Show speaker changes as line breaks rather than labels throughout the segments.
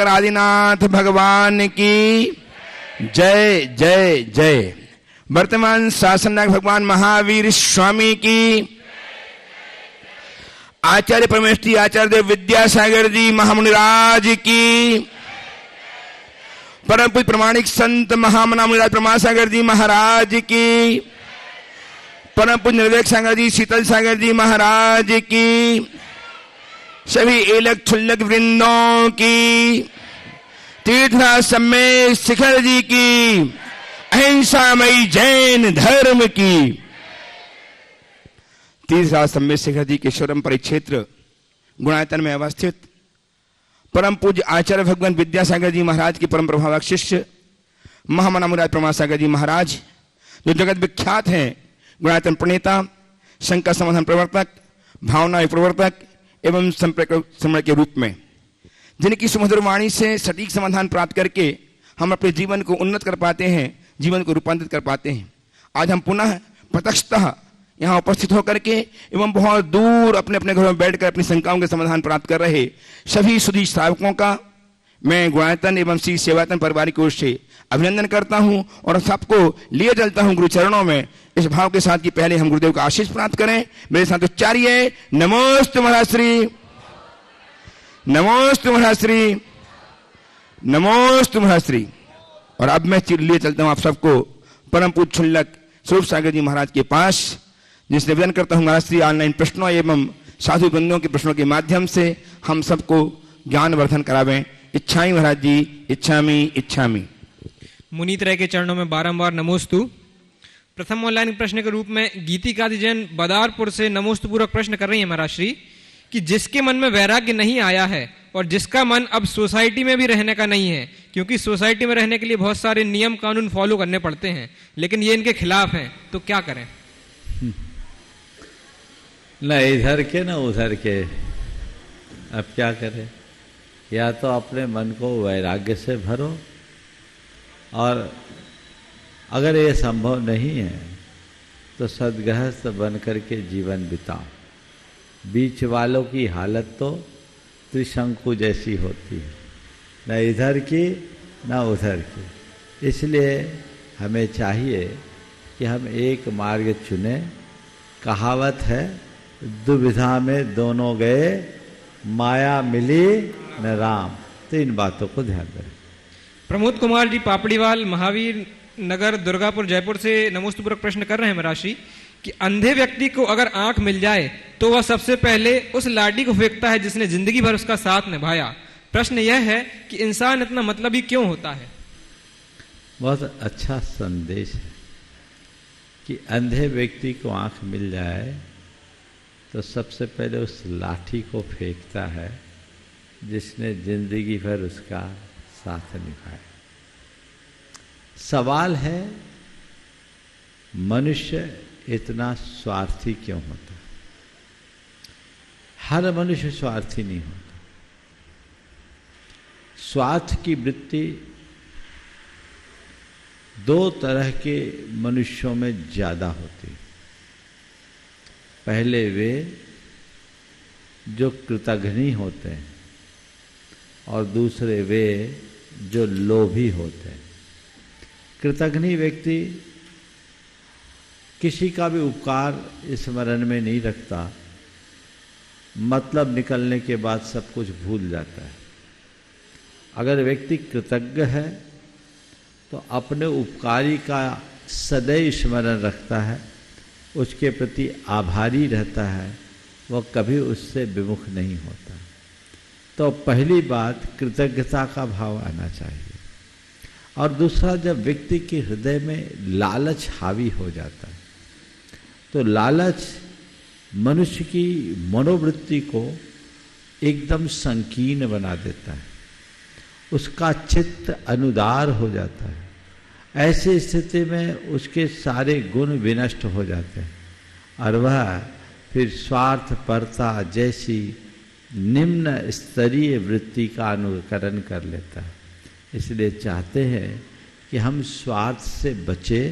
आदिनाथ भगवान की जय जय जय। वर्तमान शासन नायक भगवान महावीर स्वामी की, आचार्य परमेष्ठी आचार्य देव विद्यासागर जी महामुनिराज की, परम पूज्य प्रमाणिक संत महामना मुनिराज प्रमासागर जी महाराज की, परम पूज्य निर्वेक सागर जी शीतल सागर जी महाराज की, सभी एलक छुल्लक वृंदों की, तीर्थराज सम्मेद शिखर जी की, अहिंसामयी जैन धर्म की। तीर्थराज सम्मेद शिखर जी के शोरम परिक्षेत्र गुणायतन में अवस्थित परम पूज्य आचार्य भगवान विद्यासागर जी महाराज के परम प्रभावक शिष्य महामना मुनिराज प्रमासागर जी महाराज, जो जगत विख्यात हैं गुणायतन प्रणेता, शंकर समाधान प्रवर्तक, भावना प्रवर्तक एवं संप्रमण के रूप में, जिनकी सुमधुर वाणी से सटीक समाधान प्राप्त करके हम अपने जीवन को उन्नत कर पाते हैं, जीवन को रूपांतरित कर पाते हैं। आज हम पुनः प्रत्यक्षतः यहाँ उपस्थित होकर के एवं बहुत दूर अपने अपने घरों में बैठकर अपनी शंकाओं के समाधान प्राप्त कर रहे सभी सुधी श्रावकों का मैं गुणायतन एवं श्री सेवायतन परिवार की ओर से अभिनंदन करता हूं और सबको लिए चलता हूं गुरु चरणों में, इस भाव के साथ कि पहले हम गुरुदेव का आशीष प्राप्त करें। मेरे साथ उच्चारिए नमोस्तु महाश्री, नमोस्तु महाश्री, नमोस्तु महाश्री। और अब मैं लिए चलता हूं आप सबको परम पूज्य छुल्लक स्वरूप सागर जी महाराज के पास, जिससे निवेदन करता हूं महाराज श्री ऑनलाइन प्रश्नों एवं साधु बंधुओं के प्रश्नों के माध्यम से हम सबको ज्ञान वर्धन करावें। इच्छामी महाराज जी, इच्छामी इच्छामी।
मुनीत्रय के चरणों में बारंबार नमोस्तु। प्रथम ऑनलाइन प्रश्न के रूप में गीतिका जैन बदारपुर से नमोस्तु पूर्वक प्रश्न कर रही है महाराज श्री कि जिसके मन में वैराग्य नहीं आया है और जिसका मन अब सोसाइटी में भी रहने का नहीं है, क्योंकि सोसाइटी में रहने के लिए बहुत सारे नियम कानून फॉलो करने पड़ते हैं, लेकिन ये इनके खिलाफ हैं, तो क्या करें?
न इधर के न उधर के, अब क्या करें? या तो अपने मन को वैराग्य से भरो, और अगर ये संभव नहीं है तो सद्गृहस्थ बन करके जीवन बिताओ। बीच वालों की हालत तो त्रिशंकु जैसी होती है, न इधर की न उधर की। इसलिए हमें चाहिए कि हम एक मार्ग चुने। कहावत है, दुविधा में दोनों गए, माया मिली न राम। तो इन बातों को ध्यान दें।
प्रमोद कुमार जी पापड़ीवाल महावीर नगर दुर्गापुर जयपुर से नमोस्तुपूर्वक प्रश्न कर रहे हैं महाराज श्री कि अंधे व्यक्ति को अगर आंख मिल जाए तो वह सबसे पहले उस लाडी को फेंकता है जिसने जिंदगी भर उसका साथ निभाया। प्रश्न यह है कि इंसान इतना मतलबी क्यों होता है?
बहुत अच्छा संदेश है कि अंधे व्यक्ति को आंख मिल जाए तो सबसे पहले उस लाठी को फेंकता है जिसने जिंदगी भर उसका साथ निभाया। सवाल है, मनुष्य इतना स्वार्थी क्यों होता है? हर मनुष्य स्वार्थी नहीं होता। स्वार्थ की वृत्ति दो तरह के मनुष्यों में ज्यादा होती है। पहले वे जो कृतघ्नी होते हैं और दूसरे वे जो लोभी होते हैं। कृतघ्नी व्यक्ति किसी का भी उपकार स्मरण में नहीं रखता, मतलब निकलने के बाद सब कुछ भूल जाता है। अगर व्यक्ति कृतज्ञ है तो अपने उपकारी का सदैव स्मरण रखता है, उसके प्रति आभारी रहता है, वह कभी उससे विमुख नहीं होता। तो पहली बात कृतज्ञता का भाव आना चाहिए। और दूसरा, जब व्यक्ति के हृदय में लालच हावी हो जाता है तो लालच मनुष्य की मनोवृत्ति को एकदम संकीर्ण बना देता है, उसका चित्त अनुदार हो जाता है। ऐसी स्थिति में उसके सारे गुण विनष्ट हो जाते हैं और वह फिर स्वार्थपरता जैसी निम्न स्तरीय वृत्ति का अनुकरण कर लेता है। इसलिए चाहते हैं कि हम स्वार्थ से बचे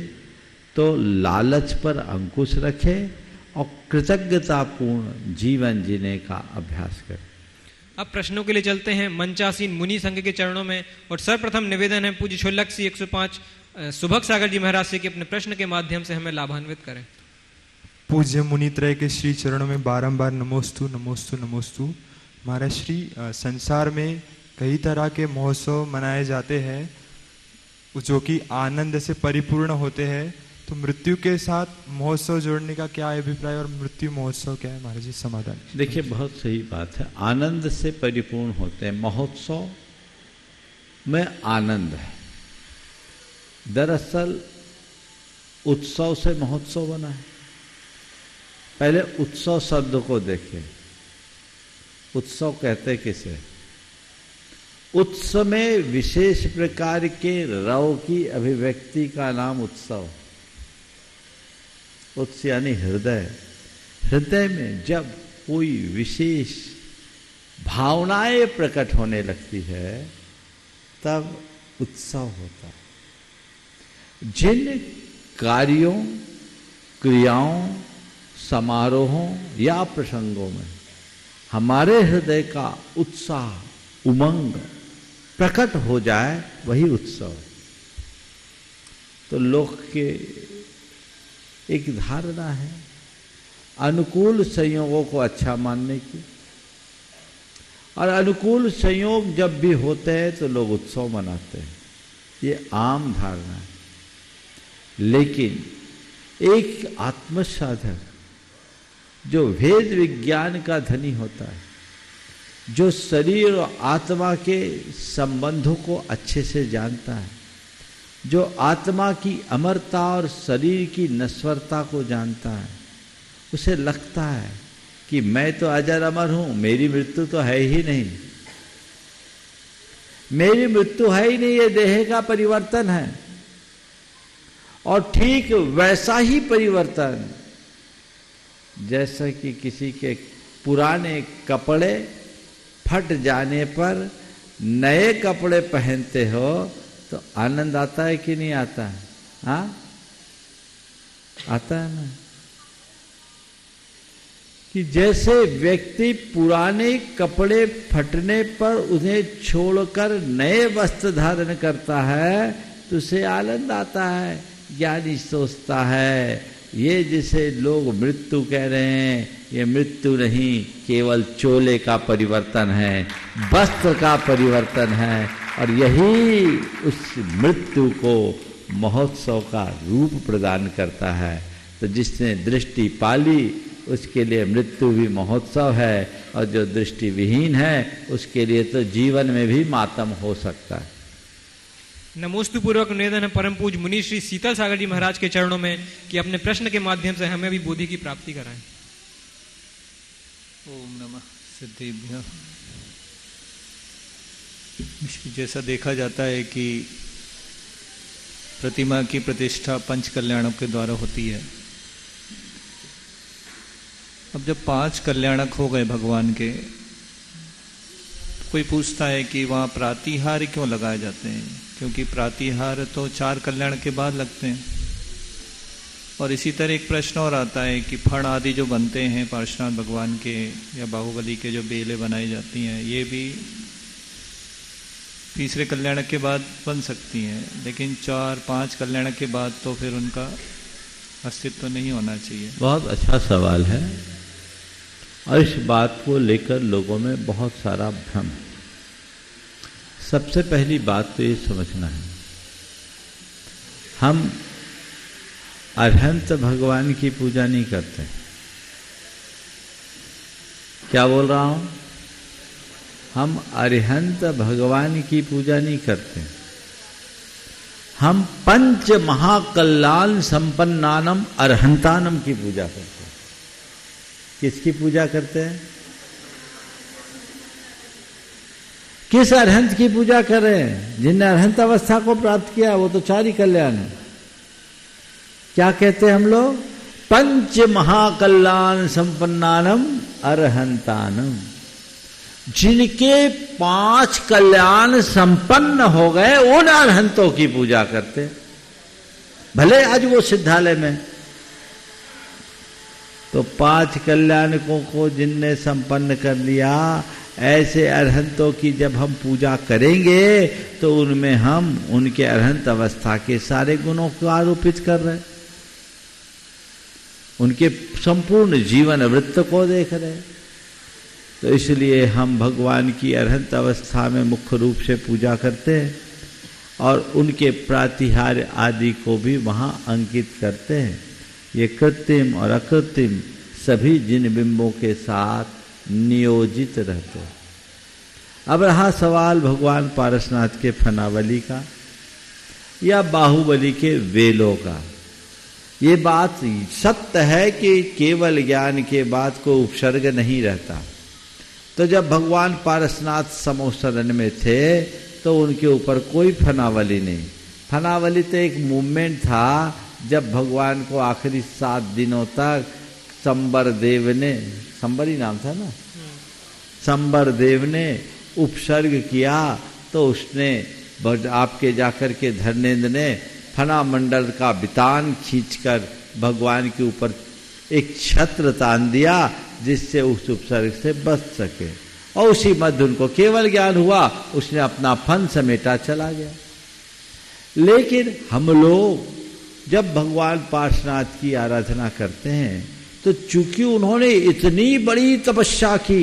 तो लालच पर अंकुश रखें और कृतज्ञतापूर्ण जीवन जीने का अभ्यास करें।
अब प्रश्नों के लिए चलते हैं मंचासीन मुनि संघ के चरणों में। और सर्वप्रथम निवेदन है पूज्य छोलक्षी 105 सुभग सागर जी महाराज से कि अपने प्रश्न के माध्यम से हमें लाभान्वित करें।
पूज्य मुनित्रय के श्री चरणों में बारंबार नमोस्तु नमोस्तु नमोस्तु। महाराज श्री, संसार में कई तरह के महोत्सव मनाए जाते हैं जो कि आनंद से परिपूर्ण होते हैं, तो मृत्यु के साथ महोत्सव जोड़ने का क्या अभिप्राय और मृत्यु महोत्सव क्या है महाराज जी? समाधान।
देखिए, बहुत सही बात है। आनंद से परिपूर्ण होते हैं। महोत्सव में आनंद है। दरअसल उत्सव से महोत्सव बना है। पहले उत्सव शब्द को देखें। उत्सव कहते किसे? उत्सव में विशेष प्रकार के रव की अभिव्यक्ति का नाम उत्सव। उत्स यानी हृदय। हृदय में जब कोई विशेष भावनाएं प्रकट होने लगती है तब उत्सव होता है। जिन कार्यों, क्रियाओं, समारोहों या प्रसंगों में हमारे हृदय का उत्साह, उमंग प्रकट हो जाए वही उत्सव। तो लोक के एक धारणा है अनुकूल संयोगों को अच्छा मानने की, और अनुकूल संयोग जब भी होते हैं तो लोग उत्सव मनाते हैं। ये आम धारणा है। लेकिन एक आत्मसाधक जो वेद विज्ञान का धनी होता है, जो शरीर और आत्मा के संबंधों को अच्छे से जानता है, जो आत्मा की अमरता और शरीर की नश्वरता को जानता है, उसे लगता है कि मैं तो अजर अमर हूं, मेरी मृत्यु तो है ही नहीं। मेरी मृत्यु है ही नहीं, ये देह का परिवर्तन है। और ठीक वैसा ही परिवर्तन जैसा कि किसी के पुराने कपड़े फट जाने पर नए कपड़े पहनते हो तो आनंद आता है कि नहीं आता है? हाँ, आता है ना। कि जैसे व्यक्ति पुराने कपड़े फटने पर उन्हें छोड़कर नए वस्त्र धारण करता है तो उसे आनंद आता है। ज्ञानी सोचता है ये जिसे लोग मृत्यु कह रहे हैं, ये मृत्यु नहीं, केवल चोले का परिवर्तन है, वस्त्र का परिवर्तन है। और यही उस मृत्यु को महोत्सव का रूप प्रदान करता है। तो जिसने दृष्टि पाली उसके लिए मृत्यु भी महोत्सव है, और जो दृष्टि विहीन है उसके लिए तो जीवन में भी मातम हो सकता है।
नमोस्तु पूर्वक निवेदन है परम पूज्य मुनि श्री शीतल सागर जी महाराज के चरणों में कि अपने प्रश्न के माध्यम से हमें भी बुद्धि की प्राप्ति कराएं।
ओम नमः सिद्धेभ्यः। जैसा देखा जाता है कि प्रतिमा की प्रतिष्ठा पंच कल्याणों के द्वारा होती है। अब जब 5 कल्याणक हो गए भगवान के, कोई पूछता है कि वहाँ प्रातिहार क्यों लगाए जाते हैं? क्योंकि प्रातिहार तो 4 कल्याण के बाद लगते हैं। और इसी तरह एक प्रश्न और आता है कि फण आदि जो बनते हैं पार्श्वनाथ भगवान के या बाहुबली के जो बेलें बनाई जाती हैं, ये भी तीसरे कल्याण के बाद बन सकती हैं, लेकिन 4-5 कल्याण के बाद तो फिर उनका अस्तित्व तो नहीं होना चाहिए।
बहुत अच्छा सवाल है, और इस बात को लेकर लोगों में बहुत सारा भ्रम है। सबसे पहली बात तो ये समझना है, हम अरहंत भगवान की पूजा नहीं करते। क्या बोल रहा हूं? हम अरहंत भगवान की पूजा नहीं करते। हम पंच महाकल्याण संपन्नानम अरहंतानम की पूजा करते हैं। किसकी पूजा करते हैं? किस अरहंत की पूजा कर रहे हैं? जिनने अरहंत अवस्था को प्राप्त किया वो तो 4 ही कल्याण है। क्या कहते हैं हम लोग? पंच महाकल्याण संपन्नानम अरहंतानम। जिनके 5 कल्याण संपन्न हो गए उन अरहंतों की पूजा करते। भले आज वो सिद्धालय में, तो 5 कल्याणकों को जिनने संपन्न कर लिया, ऐसे अरहंतों की जब हम पूजा करेंगे तो उनमें हम उनके अरहंत अवस्था के सारे गुणों को आरोपित कर रहे हैं, उनके संपूर्ण जीवन वृत्त को देख रहे हैं। तो इसलिए हम भगवान की अरहंत अवस्था में मुख्य रूप से पूजा करते हैं और उनके प्रातिहार्य आदि को भी वहाँ अंकित करते हैं। ये कृत्रिम और अकृत्रिम सभी जिन बिंबों के साथ नियोजित रहते हैं। अब रहा सवाल भगवान पारसनाथ के फनावली का या बाहुबली के वेलों का। ये बात सत्य है कि केवल ज्ञान के बाद को उपसर्ग नहीं रहता। तो जब भगवान पारसनाथ समोसरण में थे तो उनके ऊपर कोई फनावली नहीं। फनावली तो एक मूवमेंट था जब भगवान को आखिरी 7 दिनों तक संबर देव ने, संबर ही नाम था ना, संबर देव ने उपसर्ग किया तो उसने आपके जाकर के धर्मेंद्र ने फना मंडल का बितान खींचकर भगवान के ऊपर एक छत्र तान दिया जिससे उस उपसर्ग से बच सके, और उसी मध्य उनको केवल ज्ञान हुआ, उसने अपना फन समेटा चला गया। लेकिन हम लोग जब भगवान पार्श्वनाथ की आराधना करते हैं तो चूंकि उन्होंने इतनी बड़ी तपस्या की,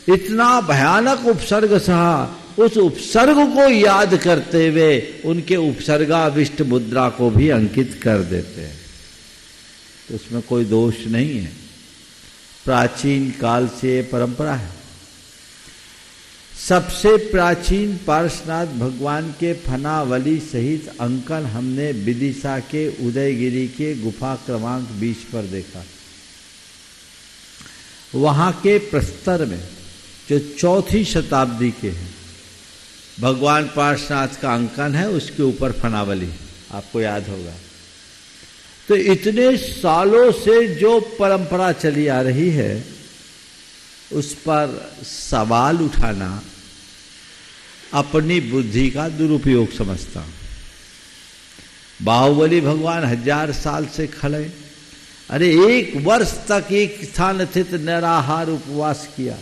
इतना भयानक उपसर्ग सहा, उस उपसर्ग को याद करते हुए उनके उपसर्गाविष्ट मुद्रा को भी अंकित कर देते हैं। तो उसमें कोई दोष नहीं है, प्राचीन काल से परंपरा है। सबसे प्राचीन पार्श्वनाथ भगवान के फनावली सहित अंकन हमने विदिशा के उदयगिरी के गुफा क्रमांक 20 पर देखा। वहां के प्रस्तर में जो 4वीं शताब्दी के हैं भगवान पार्श्वनाथ का अंकन है, उसके ऊपर फनावली आपको याद होगा। तो इतने सालों से जो परंपरा चली आ रही है उस पर सवाल उठाना अपनी बुद्धि का दुरुपयोग समझता हूं। बाहुबली भगवान 1000 साल से खड़े, अरे 1 वर्ष तक एक स्थान स्थित निराहार उपवास किया।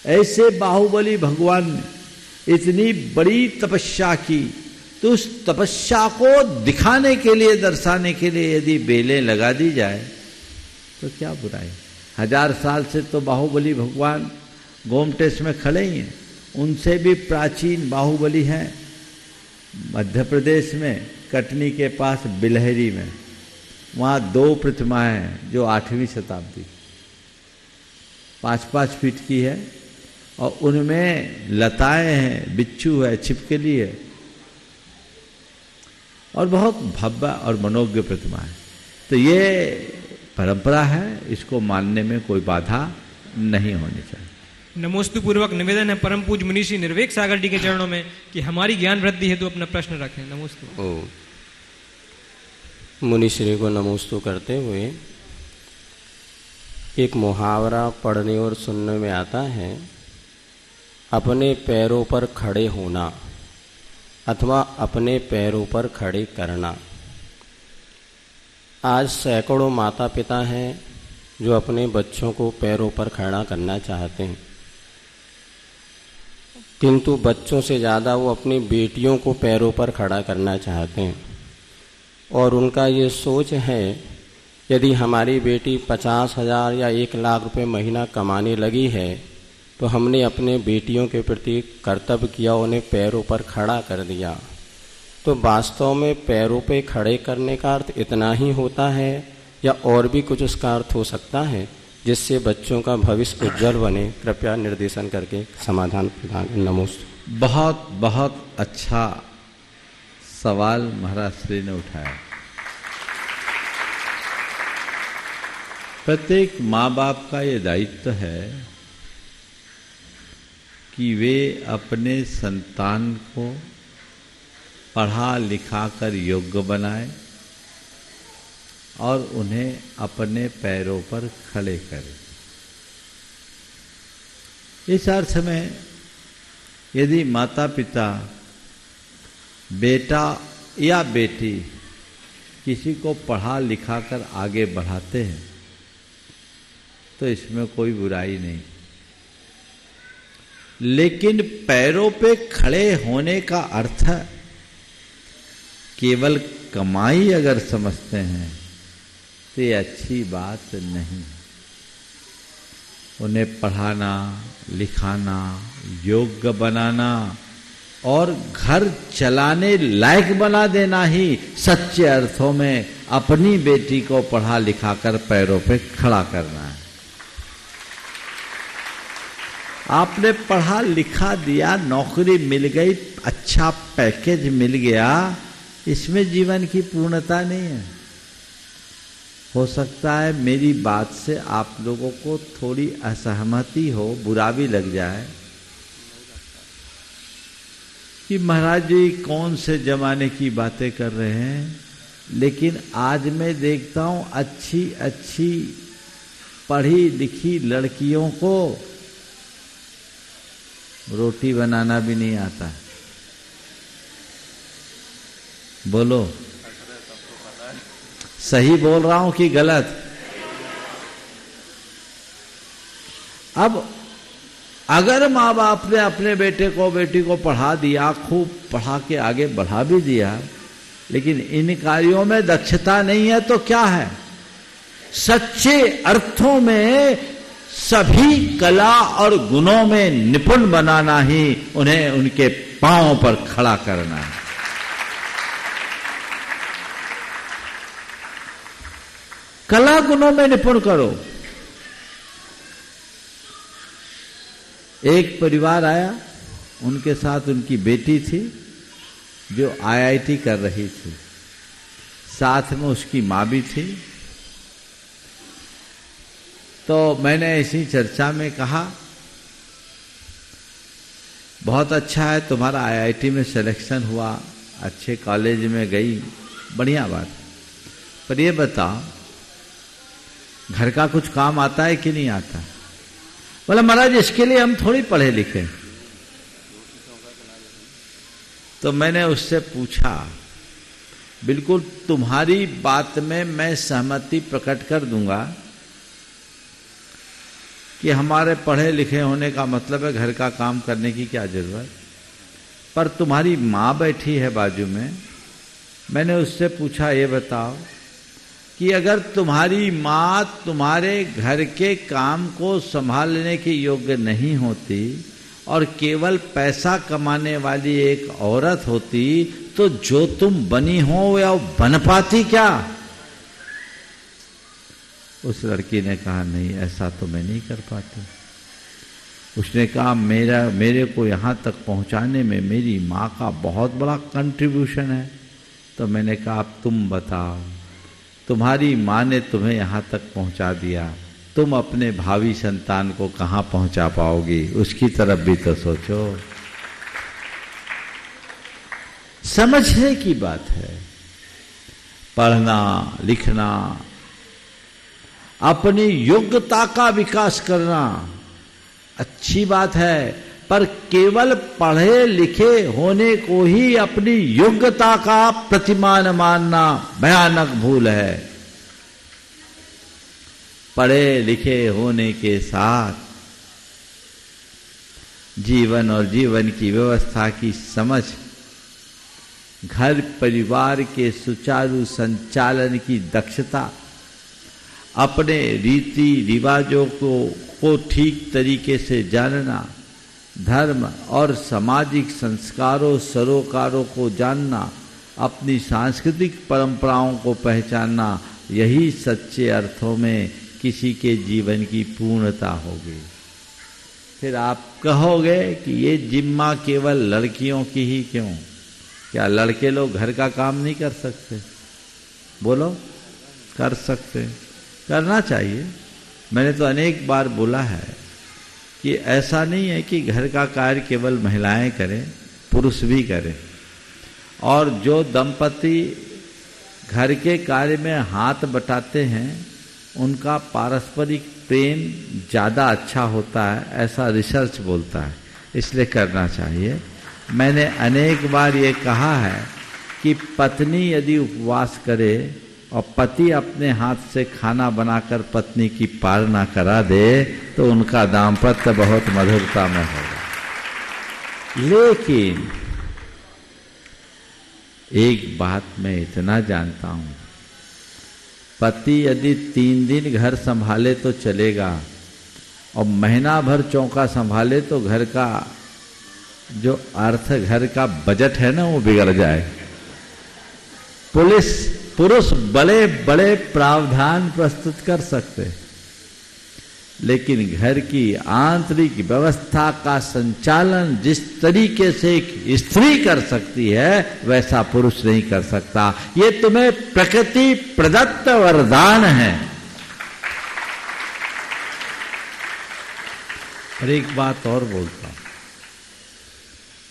ऐसे बाहुबली भगवान ने इतनी बड़ी तपस्या की, तो उस तपस्या को दिखाने के लिए, दर्शाने के लिए यदि बेलें लगा दी जाए तो क्या बुराई। 1000 साल से तो बाहुबली भगवान गोमटेश में खड़े ही हैं। उनसे भी प्राचीन बाहुबली हैं मध्य प्रदेश में, कटनी के पास बिलहरी में। वहाँ 2 प्रतिमाएं हैं जो 8वीं शताब्दी 5-5 फीट की है, और उनमें लताएं हैं, बिच्छू है, छिपकली है, और बहुत भव्य और मनोज्ञ प्रतिमा है। तो ये परंपरा है, इसको मानने में कोई बाधा नहीं होनी चाहिए।
नमोस्तु पूर्वक निवेदन है परम पूज्य मुनीश्री निर्वेक सागर जी के चरणों में कि हमारी ज्ञान वृद्धि हेतु अपना प्रश्न रखें। नमोस्तु।
मुनीश्री को नमोस्तु करते हुए एक मुहावरा पढ़ने और सुनने में आता है, अपने पैरों पर खड़े होना अथवा अपने पैरों पर खड़े करना। आज सैकड़ों माता पिता हैं जो अपने बच्चों को पैरों पर खड़ा करना चाहते हैं, किंतु बच्चों से ज़्यादा वो अपनी बेटियों को पैरों पर खड़ा करना चाहते हैं। और उनका ये सोच है, यदि हमारी बेटी 50,000 या 1 लाख रुपए महीना कमाने लगी है तो हमने अपने बेटियों के प्रति कर्तव्य किया, उन्हें पैरों पर खड़ा कर दिया। तो वास्तव में पैरों पे खड़े करने का अर्थ इतना ही होता है या और भी कुछ उसका अर्थ हो सकता है जिससे बच्चों का भविष्य उज्जवल बने? कृपया निर्देशन करके समाधान प्रदान। नमोस्तु।
बहुत बहुत अच्छा सवाल महाराज श्री ने उठाया। प्रत्येक माँ बाप का ये दायित्व है कि वे अपने संतान को पढ़ा लिखा कर योग्य बनाए और उन्हें अपने पैरों पर खड़े करें। इस अर्थ में यदि माता पिता बेटा या बेटी किसी को पढ़ा लिखा कर आगे बढ़ाते हैं तो इसमें कोई बुराई नहीं। लेकिन पैरों पे खड़े होने का अर्थ केवल कमाई अगर समझते हैं तो ये अच्छी बात नहीं। उन्हें पढ़ाना, लिखाना, योग्य बनाना और घर चलाने लायक बना देना ही सच्चे अर्थों में अपनी बेटी को पढ़ा लिखाकर पैरों पे खड़ा करना है। आपने पढ़ा लिखा दिया, नौकरी मिल गई, अच्छा पैकेज मिल गया, इसमें जीवन की पूर्णता नहीं है। हो सकता है मेरी बात से आप लोगों को थोड़ी असहमति हो, बुरा भी लग जाए कि महाराज जी कौन से जमाने की बातें कर रहे हैं। लेकिन आज मैं देखता हूं अच्छी अच्छी पढ़ी लिखी लड़कियों को रोटी बनाना भी नहीं आता। बोलो सही बोल रहा हूं कि गलत? अब अगर माँ बाप ने अपने बेटे को बेटी को पढ़ा दिया, खूब पढ़ा के आगे बढ़ा भी दिया, लेकिन इन कार्यों में दक्षता नहीं है तो क्या है? सच्चे अर्थों में सभी कला और गुणों में निपुण बनाना ही उन्हें उनके पांव पर खड़ा करना है। कला गुणों में निपुण करो। एक परिवार आया, उनके साथ उनकी बेटी थी जो IIT कर रही थी, साथ में उसकी माँ भी थी। तो मैंने इसी चर्चा में कहा बहुत अच्छा है तुम्हारा IIT में सिलेक्शन हुआ, अच्छे कॉलेज में गई, बढ़िया बात, पर ये बताओ घर का कुछ काम आता है कि नहीं आता? बोला महाराज इसके लिए हम थोड़ी पढ़े लिखे। तो मैंने उससे पूछा, बिल्कुल तुम्हारी बात में मैं सहमति प्रकट कर दूंगा कि हमारे पढ़े लिखे होने का मतलब है घर का काम करने की क्या जरूरत, पर तुम्हारी माँ बैठी है बाजू में। मैंने उससे पूछा ये बताओ कि अगर तुम्हारी माँ तुम्हारे घर के काम को संभालने के योग्य नहीं होती और केवल पैसा कमाने वाली एक औरत होती तो जो तुम बनी हो या बन पाती क्या? उस लड़की ने कहा नहीं ऐसा तो मैं नहीं कर पाती। उसने कहा मेरे को यहाँ तक पहुँचाने में मेरी माँ का बहुत बड़ा कंट्रीब्यूशन है। तो मैंने कहा अब तुम बताओ, तुम्हारी माँ ने तुम्हें यहाँ तक पहुँचा दिया, तुम अपने भावी संतान को कहाँ पहुँचा पाओगी? उसकी तरफ भी तो सोचो। समझने की बात है। पढ़ना लिखना, अपनी योग्यता का विकास करना अच्छी बात है, पर केवल पढ़े लिखे होने को ही अपनी योग्यता का प्रतिमान मानना भयानक भूल है। पढ़े लिखे होने के साथ जीवन और जीवन की व्यवस्था की समझ, घर परिवार के सुचारू संचालन की दक्षता, अपने रीति रिवाजों को ठीक तरीके से जानना, धर्म और सामाजिक संस्कारों सरोकारों को जानना, अपनी सांस्कृतिक परंपराओं को पहचानना, यही सच्चे अर्थों में किसी के जीवन की पूर्णता होगी। फिर आप कहोगे कि ये जिम्मा केवल लड़कियों की ही क्यों? क्या लड़के लोग घर का काम नहीं कर सकते? बोलो, कर सकते, करना चाहिए। मैंने तो अनेक बार बोला है कि ऐसा नहीं है कि घर का कार्य केवल महिलाएं करें, पुरुष भी करें। और जो दंपति घर के कार्य में हाथ बटाते हैं उनका पारस्परिक प्रेम ज़्यादा अच्छा होता है, ऐसा रिसर्च बोलता है, इसलिए करना चाहिए। मैंने अनेक बार ये कहा है कि पत्नी यदि उपवास करे और पति अपने हाथ से खाना बनाकर पत्नी की पालना करा दे तो उनका दाम्पत्य बहुत मधुरता में होगा। लेकिन एक बात मैं इतना जानता हूं, पति यदि 3 दिन घर संभाले तो चलेगा और महीना भर चौका संभाले तो घर का जो अर्थ, घर का बजट है ना, वो बिगड़ जाए। पुरुष बड़े बड़े प्रावधान प्रस्तुत कर सकते, लेकिन घर की आंतरिक व्यवस्था का संचालन जिस तरीके से एक स्त्री कर सकती है वैसा पुरुष नहीं कर सकता। ये तुम्हें प्रकृति प्रदत्त वरदान है। और एक बात और बोलता हूं,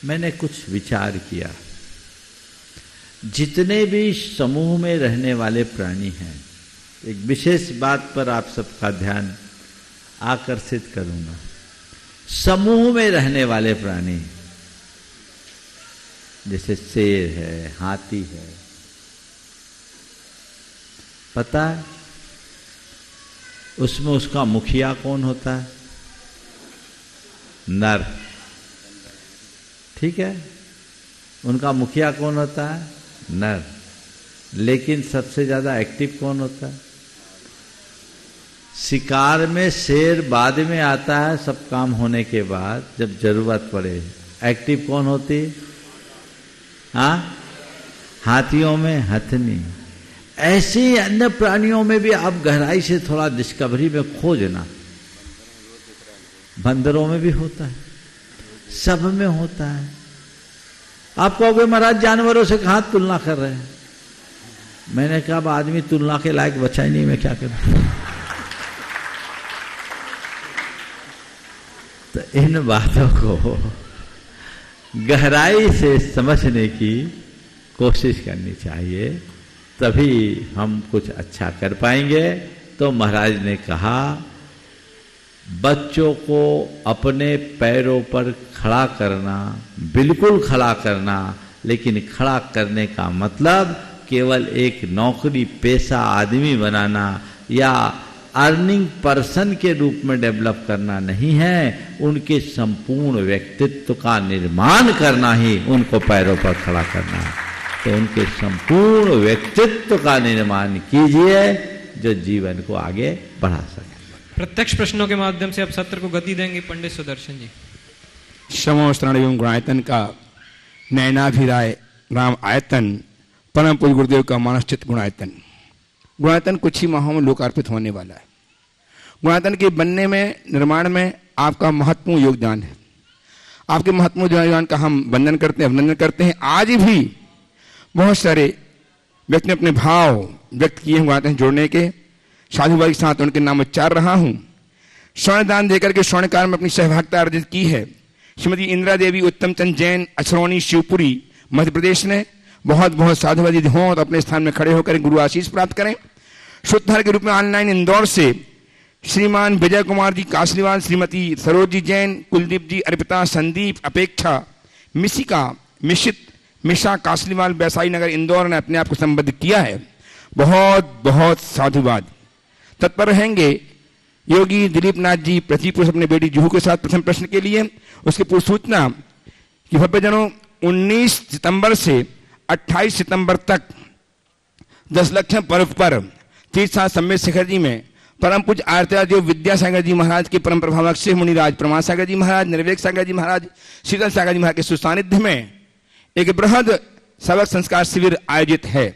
मैंने कुछ विचार किया, जितने भी समूह में रहने वाले प्राणी हैं, एक विशेष बात पर आप सबका ध्यान आकर्षित करूंगा। समूह में रहने वाले प्राणी जैसे शेर है, हाथी है, पता है उसमें उसका मुखिया कौन होता है? नर। ठीक है, उनका मुखिया कौन होता है? नर। लेकिन सबसे ज्यादा एक्टिव कौन होता है? शिकार में शेर बाद में आता है, सब काम होने के बाद जब जरूरत पड़े। एक्टिव कौन होती? हाँ, हाथियों में हथनी। ऐसे अन्य प्राणियों में भी आप गहराई से थोड़ा डिस्कवरी में खोजना। बंदरों में भी होता है, सब में होता है। आप कहोगे महाराज जानवरों से कहां तुलना कर रहे हैं? मैंने कहा अब आदमी तुलना के लायक बचा ही नहीं, मैं क्या करूं। तो इन बातों को गहराई से समझने की कोशिश करनी चाहिए, तभी हम कुछ अच्छा कर पाएंगे। तो महाराज ने कहा बच्चों को अपने पैरों पर खड़ा करना, बिल्कुल खड़ा करना, लेकिन खड़ा करने का मतलब केवल एक नौकरी पेशा आदमी बनाना या अर्निंग पर्सन के रूप में डेवलप करना नहीं है। उनके संपूर्ण व्यक्तित्व का निर्माण करना ही उनको पैरों पर खड़ा करना है। तो उनके संपूर्ण व्यक्तित्व का निर्माण कीजिए जो जीवन को आगे बढ़ा सके।
प्रत्यक्ष प्रश्नों के माध्यम से अब सत्र को गति देंगे पंडित सुदर्शन जी।
क्षमो श्रण एवं गुणायतन का नयनाभिराय राम आयतन परम पूज्य गुरुदेव का मानसचित गुणायतन। गुणायतन कुछ ही माहों में लोकार्पित होने वाला है। गुणायतन के बनने में, निर्माण में आपका महत्वपूर्ण योगदान है। आपके महत्वपूर्ण योगदान का हम वंदन करते हैं, अभिनंदन करते हैं। आज भी बहुत सारे व्यक्ति ने अपने भाव व्यक्त किए हैं गुणायतन जोड़ने के। साधुभाई के साथ उनके नाम उच्चार रहा हूं। स्वर्ण दान देकर के स्वर्ण कार्य में अपनी सहभागिता अर्जित की है श्रीमती इंदिरा देवी उत्तम चंद जैन, अछरौनी, शिवपुरी, मध्य प्रदेश ने। बहुत बहुत साधुवादी हों तो अपने स्थान में खड़े होकर गुरु आशीष प्राप्त करें। सूत्रधार के रूप में ऑनलाइन इंदौर से श्रीमान विजय कुमार जी कासलीवाल, श्रीमती सरोज जी जैन, कुलदीप जी, अर्पिता, संदीप, अपेक्षा, मिशिका, मिशित, मिशा कासलीवाल, वैशाली नगर इंदौर ने अपने आप को संबद्ध किया है। बहुत बहुत साधुवाद। तत्पर रहेंगे योगी दिलीप नाथ जी प्रतिपुरुष अपने बेटी जुहू के साथ प्रथम प्रश्न के लिए। उसकी पूर्व सूचना कि भव्यजनों 19 सितंबर से 28 सितंबर तक 10 लक्षम पर्व पर तीर्थसार सम्मेद शिखर जी में परम पूज्य आचार्य विद्यासागर जी महाराज के परम प्रभावक शिव मुनिराज प्रमाण सागर जी महाराज, निर्वेक सागर जी महाराज, शीतल सागर जी महाराज के सुसानिध्य में एक बृहद सबक संस्कार शिविर आयोजित है।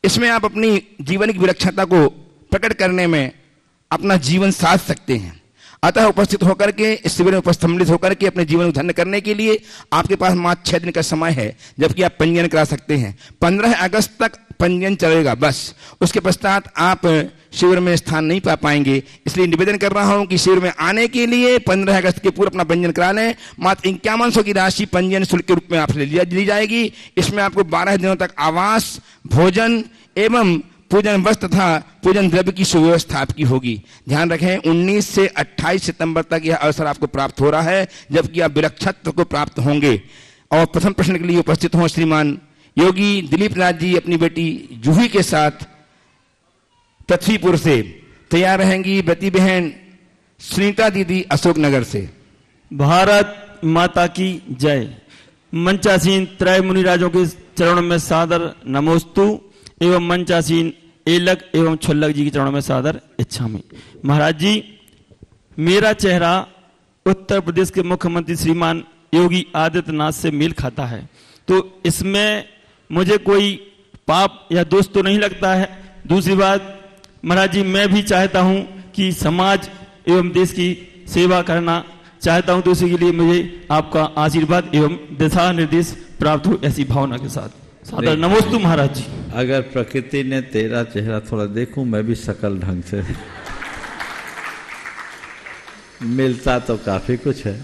इसमें आप अपनी जीवन की विलक्षणता को प्रकट करने में अपना जीवन साध सकते हैं। अतः उपस्थित होकर के इस शिविर में उपस्थित होकर के अपने जीवन को धन्य करने के लिए आपके पास मात्र 6 दिन का समय है, जबकि आप पंजीयन करा सकते हैं। 15 अगस्त तक पंजीयन चलेगा बस। उसके पश्चात आप शिविर में स्थान नहीं पा पाएंगे। इसलिए निवेदन कर रहा हूं कि शिविर में आने के लिए 15 अगस्त के पूर्व अपना पंजीयन करा लें। मात्र 5100 की राशि पंजीयन शुल्क के रूप में आपसे ली जाएगी। इसमें आपको 12 दिनों तक आवास, भोजन एवं पूजन वस्त्र तथा पूजन द्रव्य की सुव्यवस्था आपकी होगी। ध्यान रखें 19 से 28 सितंबर तक यह अवसर आपको प्राप्त हो रहा है, जबकि आप विलक्षणत्व को प्राप्त होंगे। और प्रथम प्रश्न के लिए उपस्थित हों श्रीमान योगी दिलीप नाथ जी अपनी बेटी जूही के साथ पृथ्वीपुर से। तैयार रहेंगी बेटी बहन सुनीता दीदी अशोकनगर से।
भारत माता की जय। मंचासीन त्रय मुनिराजों के चरणों में सादर नमोस्तु एवं मंचासीन एलक एवं छुल्लक जी के चरणों में सादर इच्छामि। महाराज जी, मेरा चेहरा उत्तर प्रदेश के मुख्यमंत्री श्रीमान योगी आदित्यनाथ से मेल खाता है, तो इसमें मुझे कोई पाप या दोष तो नहीं लगता है। दूसरी बात महाराज जी, मैं भी चाहता हूं कि समाज एवं देश की सेवा करना चाहता हूं, तो उसी के लिए मुझे आपका आशीर्वाद एवं दिशा निर्देश प्राप्त हो, ऐसी भावना के साथ सादर नमोस्तु महाराज जी।
अगर प्रकृति ने तेरा चेहरा थोड़ा देखूं, मैं भी सकल ढंग से मिलता तो काफी कुछ है।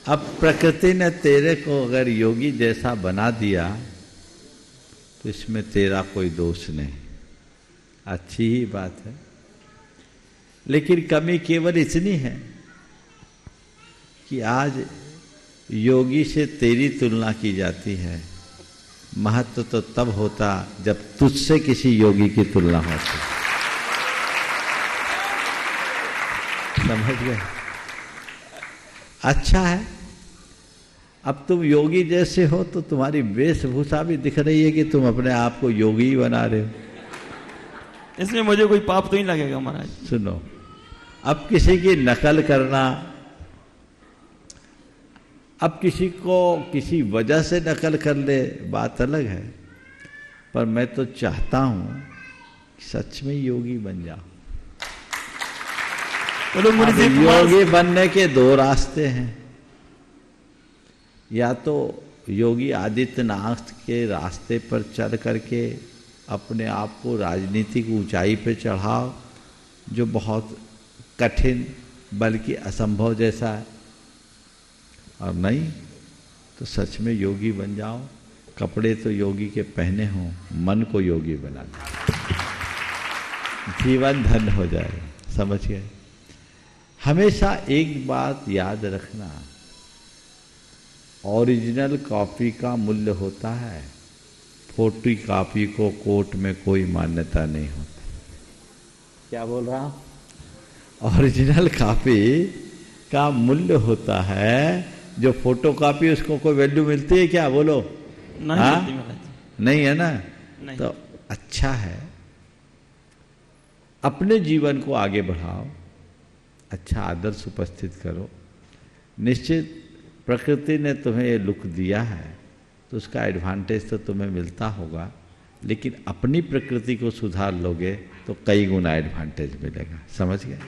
अब प्रकृति ने तेरे को अगर योगी जैसा बना दिया तो इसमें तेरा कोई दोष नहीं, अच्छी ही बात है। लेकिन कमी केवल इतनी है कि आज योगी से तेरी तुलना की जाती है। महत्व तो तब होता जब तुझसे किसी योगी की तुलना होती। समझ गए? अच्छा है, अब तुम योगी जैसे हो तो तुम्हारी वेशभूषा भी दिख रही है कि तुम अपने आप को योगी ही बना रहे हो।
इसमें मुझे कोई पाप तो नहीं लगेगा महाराज।
सुनो, अब किसी की नकल करना, अब किसी को किसी वजह से नकल कर ले, बात अलग है। पर मैं तो चाहता हूं कि सच में योगी बन जाओ। योगी बनने के दो रास्ते हैं, या तो योगी आदित्यनाथ के रास्ते पर चल करके अपने आप को राजनीतिक ऊंचाई पे चढ़ाओ, जो बहुत कठिन बल्कि असंभव जैसा है, और नहीं तो सच में योगी बन जाओ। कपड़े तो योगी के पहने हों, मन को योगी बना दो, जीवन धन्य हो जाएगा। समझ गए? हमेशा एक बात याद रखना, ओरिजिनल कॉपी का मूल्य होता है, फोटो कॉपी को कोर्ट में कोई मान्यता नहीं होती। क्या बोल रहा हूं? ओरिजिनल कॉपी का मूल्य होता है, जो फोटो कॉपी उसको कोई वैल्यू मिलती है क्या? बोलो। नहीं है ना? नहीं। तो अच्छा है, अपने जीवन को आगे बढ़ाओ, अच्छा आदर्श उपस्थित करो। निश्चित प्रकृति ने तुम्हें ये लुक दिया है तो उसका एडवांटेज तो तुम्हें मिलता होगा, लेकिन अपनी प्रकृति को सुधार लोगे तो कई गुना एडवांटेज मिलेगा। समझ गए?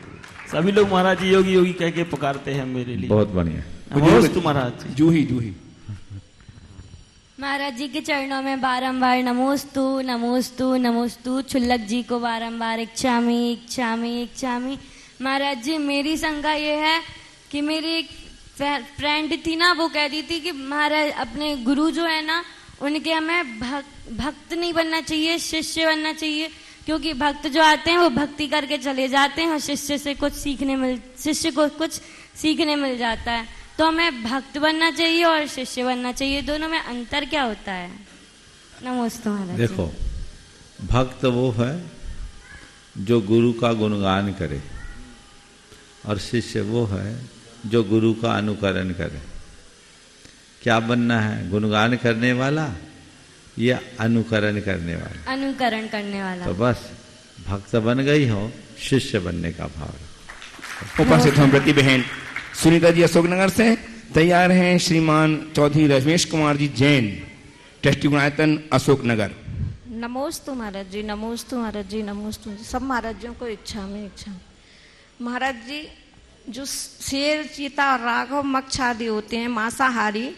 सभी लोग महाराज जी योगी योगी कह के पुकारते हैं मेरे लिए।
बहुत बढ़िया।
महाराज जी।
जूही जूही
महाराज जी के चरणों में बारंबार नमोस्तु नमोस्तु नमोस्तु। छुल्लक जी को बारंबार इच्छामि इच्छामि इच्छामि। महाराज जी, मेरी शंका ये है कि मेरी एक फ्रेंड थी ना, वो कहती थी कि महाराज अपने गुरु जो है ना, उनके हमें भक्त नहीं बनना चाहिए, शिष्य बनना चाहिए, क्योंकि भक्त जो आते हैं वो भक्ति करके चले जाते हैं और शिष्य को कुछ सीखने मिल जाता है। तो हमें भक्त बनना चाहिए और शिष्य बनना चाहिए, दोनों में अंतर क्या होता है? नमस्ते महाराज।
देखो, भक्त वो है जो गुरु का गुणगान करे, और शिष्य वो है जो गुरु का अनुकरण करे। क्या बनना है? गुणगान करने वाला या अनुकरण करने वाला?
अनुकरण करने वाला।
तो बस भक्त बन गई हो, शिष्य बनने का भाव।
उपस्थित हम प्रति बहन सुनीता जी अशोकनगर से। तैयार हैं श्रीमान चौधरी रमेश कुमार जी जैन, ट्रस्टी गुणायतन अशोकनगर।
नमोस्तु महाराज जी, नमोस्तु महाराज जी, नमोस्तु। सब महाराजों को इच्छा में महाराज जी, जो शेर चीता और राघव मक्ष आदि होते हैं मांसाहारी,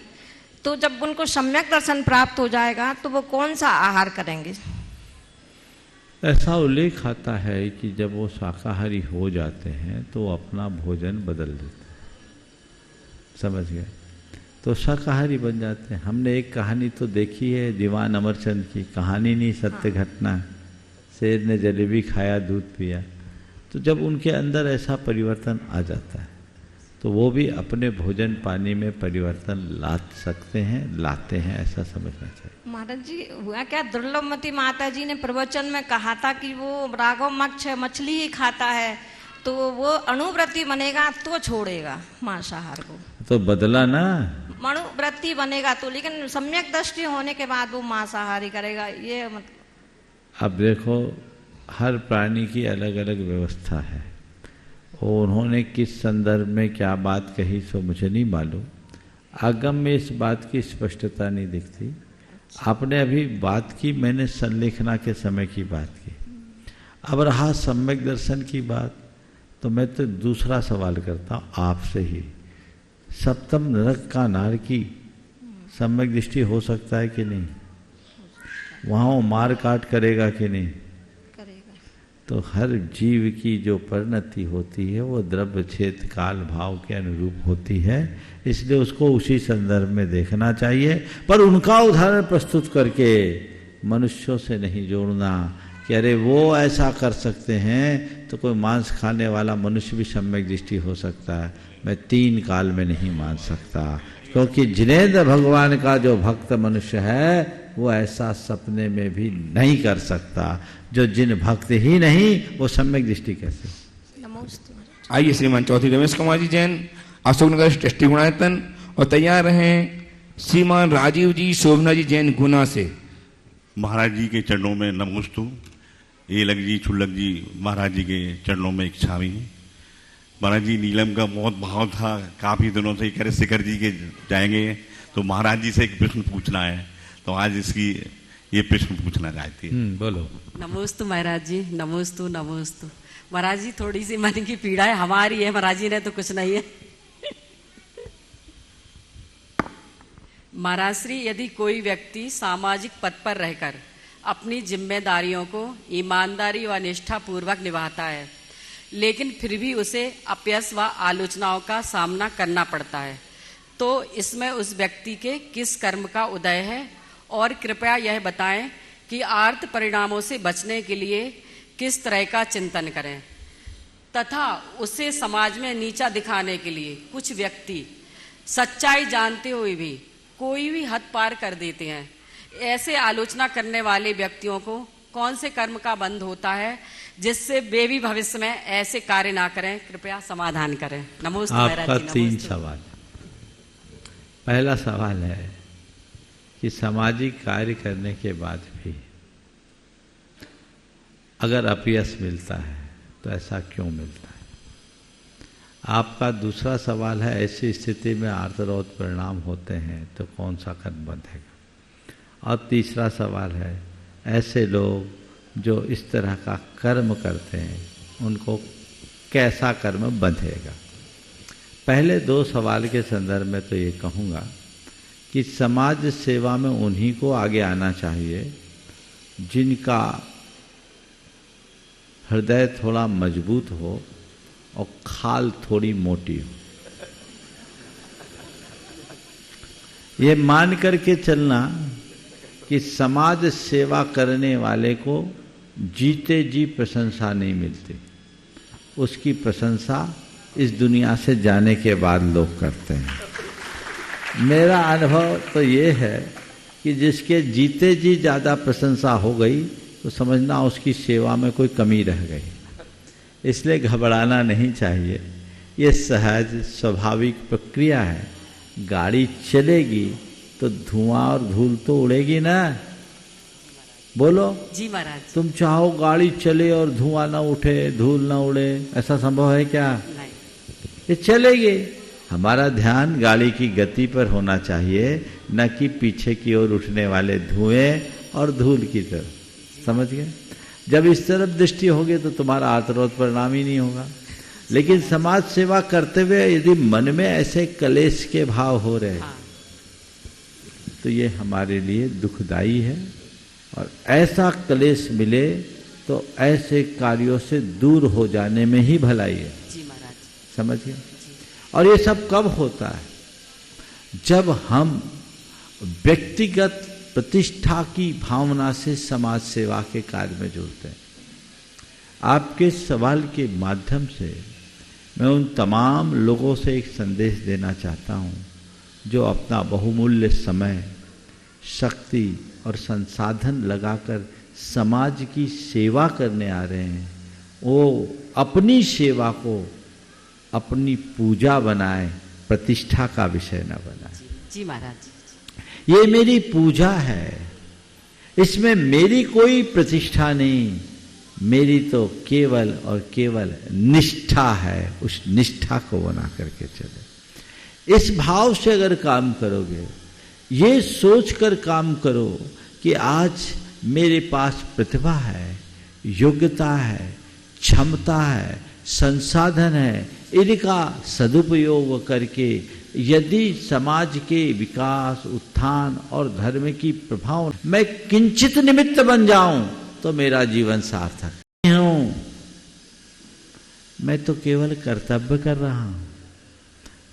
तो जब उनको सम्यक दर्शन प्राप्त हो जाएगा तो वो कौन सा आहार करेंगे?
ऐसा उल्लेख आता है कि जब वो शाकाहारी हो जाते हैं तो अपना भोजन बदल देते हैं। समझ गए? तो शाकाहारी बन जाते हैं। हमने एक कहानी तो देखी है दीवान अमरचंद की, कहानी नहीं सत्य घटना। शेर ने जलेबी खाया, दूध पिया, तो जब उनके अंदर ऐसा परिवर्तन आ जाता है तो वो भी अपने भोजन पानी में परिवर्तन ला सकते हैं, लाते हैं, ऐसा समझना चाहिए।
महाराज जी हुआ क्या, दुर्लभमती माता जी ने प्रवचन में कहा था कि वो राघव मछली ही खाता है, तो वो अणुव्रती बनेगा तो छोड़ेगा मांसाहार को,
तो बदला ना,
अणुव्रती बनेगा तो, लेकिन सम्यक दृष्टि होने के बाद वो मांसाहारी करेगा, ये मतलब।
अब देखो हर प्राणी की अलग अलग व्यवस्था है, और उन्होंने किस संदर्भ में क्या बात कही सो मुझे नहीं मालूम, आगम में इस बात की स्पष्टता नहीं दिखती। आपने अभी बात की, मैंने संलेखना के समय की बात की। अब रहा सम्यक दर्शन की बात, तो मैं तो दूसरा सवाल करता हूँ आपसे ही, सप्तम नरक का नार की सम्यक दृष्टि हो सकता है कि नहीं? वहाँ वो मार काट करेगा कि नहीं?
करेगा।
तो हर जीव की जो परिणति होती है वो द्रव्य क्षेत्र काल भाव के अनुरूप होती है, इसलिए उसको उसी संदर्भ में देखना चाहिए। पर उनका उदाहरण प्रस्तुत करके मनुष्यों से नहीं जोड़ना कि अरे वो ऐसा कर सकते हैं तो कोई मांस खाने वाला मनुष्य भी सम्यक दृष्टि हो सकता है। मैं 3 काल में नहीं मान सकता, क्योंकि जिनेंद्र भगवान का जो भक्त मनुष्य है वो ऐसा सपने में भी नहीं कर सकता। जो जिन भक्त ही नहीं वो सम्यक दृष्टि कैसे?
आइए श्रीमान चौधरी रमेश कुमार जी जैन, अशोकनगर ट्रस्टी गुणायतन, और तैयार रहें श्रीमान राजीव जी शोभना जी जैन गुना से।
महाराज जी के चरणों में नमोस्तु। एलक जी छुल्लक जी महाराज जी के चरणों में इच्छामी। महाराज जी नीलम का बहुत भाव था, काफी दिनों से कह रहे शिखर जी के जाएंगे, तो महाराज जी से एक प्रश्न पूछना है, तो आज इसकी ये प्रश्न पूछना चाहती है।
बोलो।
नमोस्तु महाराज जी, नमोस्तु नमोस्तु। महाराज जी थोड़ी सी मन की पीड़ा है, हमारी है, महाराज जी ने तो कुछ नहीं है। महाराज श्री, यदि कोई व्यक्ति सामाजिक पद पर रहकर अपनी जिम्मेदारियों को ईमानदारी व निष्ठा पूर्वक निभाता है, लेकिन फिर भी उसे अपयश व आलोचनाओं का सामना करना पड़ता है, तो इसमें उस व्यक्ति के किस कर्म का उदय है? और कृपया यह बताएं कि आर्त परिणामों से बचने के लिए किस तरह का चिंतन करें, तथा उसे समाज में नीचा दिखाने के लिए कुछ व्यक्ति सच्चाई जानते हुए भी कोई भी हद पार कर देते हैं। ऐसे आलोचना करने वाले व्यक्तियों को कौन से कर्म का बंध होता है जिससे वे भी भविष्य में ऐसे कार्य ना करें? कृपया समाधान करें। नमस्ते।
आपका 3 सवाल। पहला सवाल है कि सामाजिक कार्य करने के बाद भी अगर अपयश मिलता है तो ऐसा क्यों मिलता है? आपका दूसरा सवाल है ऐसी स्थिति में आर्तरोध परिणाम होते हैं तो कौन सा कर्म बंधेगा? और तीसरा सवाल है ऐसे लोग जो इस तरह का कर्म करते हैं उनको कैसा कर्म बंधेगा? पहले 2 सवाल के संदर्भ में तो ये कहूँगा कि समाज सेवा में उन्हीं को आगे आना चाहिए जिनका हृदय थोड़ा मजबूत हो और खाल थोड़ी मोटी हो। ये मान करके चलना कि समाज सेवा करने वाले को जीते जी प्रशंसा नहीं मिलती, उसकी प्रशंसा इस दुनिया से जाने के बाद लोग करते हैं। मेरा अनुभव तो ये है कि जिसके जीते जी ज़्यादा प्रशंसा हो गई तो समझना उसकी सेवा में कोई कमी रह गई। इसलिए घबराना नहीं चाहिए, ये सहज स्वाभाविक प्रक्रिया है। गाड़ी चलेगी तो धुआं और धूल तो उड़ेगी ना। बोलो
जी महाराज।
तुम चाहो गाड़ी चले और धुआं ना उठे, धूल ना उड़े, ऐसा संभव है क्या?
नहीं।
ये चलेगी। हमारा ध्यान गाड़ी की गति पर होना चाहिए, न कि पीछे की ओर उठने वाले धुएं और धूल की तरफ। समझ गए? जब इस तरफ दृष्टि होगी तो तुम्हारा आर्तरोध परिणाम ही नहीं होगा। लेकिन समाज सेवा करते हुए यदि मन में ऐसे कलेश के भाव हो रहे हैं तो ये हमारे लिए दुखदाई है, और ऐसा क्लेश मिले तो ऐसे कार्यों से दूर हो जाने में ही भलाई है।
जी महाराज।
समझ गए? और ये सब कब होता है? जब हम व्यक्तिगत प्रतिष्ठा की भावना से समाज सेवा के कार्य में जुड़ते हैं। आपके सवाल के माध्यम से मैं उन तमाम लोगों से एक संदेश देना चाहता हूँ जो अपना बहुमूल्य समय, शक्ति और संसाधन लगाकर समाज की सेवा करने आ रहे हैं, वो अपनी सेवा को अपनी पूजा बनाए, प्रतिष्ठा का विषय न बनाए।
जी महाराज,
ये मेरी पूजा है, इसमें मेरी कोई प्रतिष्ठा नहीं, मेरी तो केवल और केवल निष्ठा है। उस निष्ठा को बना करके चले। इस भाव से अगर काम करोगे, ये सोचकर काम करो कि आज मेरे पास प्रतिभा है, योग्यता है, क्षमता है, संसाधन है, इनका सदुपयोग करके यदि समाज के विकास, उत्थान और धर्म की प्रभाव मैं किंचित निमित्त बन जाऊं तो मेरा जीवन सार्थक नहीं हूं। मैं तो केवल कर्तव्य कर रहा हूं।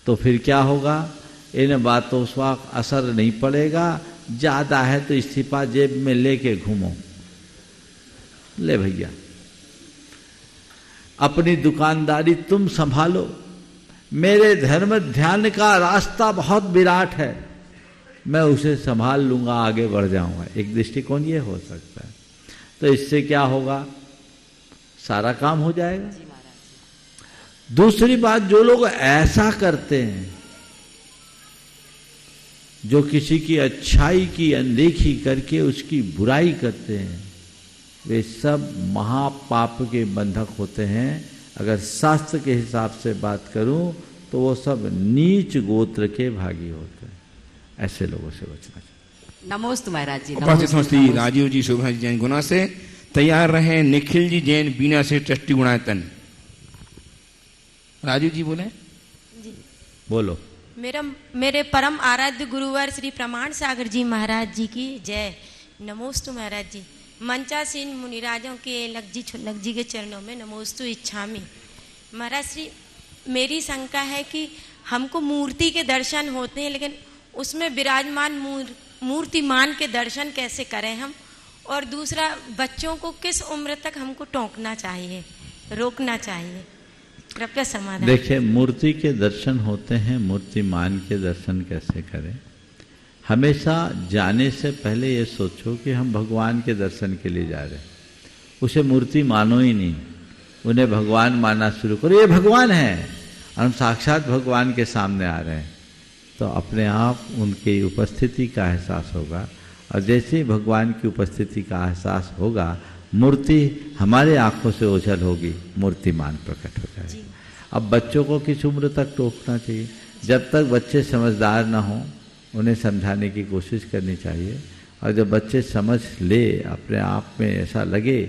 तो फिर क्या होगा? इन बातों का असर नहीं पड़ेगा। ज्यादा है तो इस्तीफा जेब में लेके घूमो। ले भैया, अपनी दुकानदारी तुम संभालो, मेरे धर्म ध्यान का रास्ता बहुत विराट है, मैं उसे संभाल लूंगा, आगे बढ़ जाऊंगा। एक दृष्टिकोण ये हो सकता है। तो इससे क्या होगा? सारा काम हो जाएगा। दूसरी बात, जो लोग ऐसा करते हैं, जो किसी की अच्छाई की अनदेखी करके उसकी बुराई करते हैं, वे सब महापाप के बंधक होते हैं। अगर शास्त्र के हिसाब से बात करूं तो वो सब नीच गोत्र के भागी होते हैं। ऐसे लोगों से बचना चाहिए।
नमोस्तु महाराज जी।
उपस्थित समस्ती राजीव जी, शोभा जी जैन गुना से तैयार रहे। निखिल जी जैन बीना से ट्रस्टी गुणायतन। राजीव जी बोले।
जी
बोलो।
मेरे परम आराध्य गुरुवर श्री प्रमाण सागर जी महाराज जी की जय। नमोस्तु महाराज जी। मंचासीन मुनिराजों के लग जी छुल्लक जी के चरणों में नमोस्तु इच्छामि। महाराज श्री, मेरी शंका है कि हमको मूर्ति के दर्शन होते हैं, लेकिन उसमें विराजमान मूर्तिमान के दर्शन कैसे करें हम? और दूसरा, बच्चों को किस उम्र तक हमको टोकना चाहिए, रोकना चाहिए? कृपया समाधान।
देखिए, मूर्ति के दर्शन होते हैं, मूर्तिमान के दर्शन कैसे करें? हमेशा जाने से पहले ये सोचो कि हम भगवान के दर्शन के लिए जा रहे हैं। उसे मूर्ति मानो ही नहीं, उन्हें भगवान मानना शुरू करो। ये भगवान है, हम साक्षात भगवान के सामने आ रहे हैं। तो अपने आप उनकी उपस्थिति का एहसास होगा, और जैसे ही भगवान की उपस्थिति का एहसास होगा, मूर्ति हमारे आंखों से ओझल होगी, मूर्तिमान प्रकट हो जाएगी। अब बच्चों को किस उम्र तक टोकना चाहिए? जब तक बच्चे समझदार ना हों, उन्हें समझाने की कोशिश करनी चाहिए। और जब बच्चे समझ ले, अपने आप में ऐसा लगे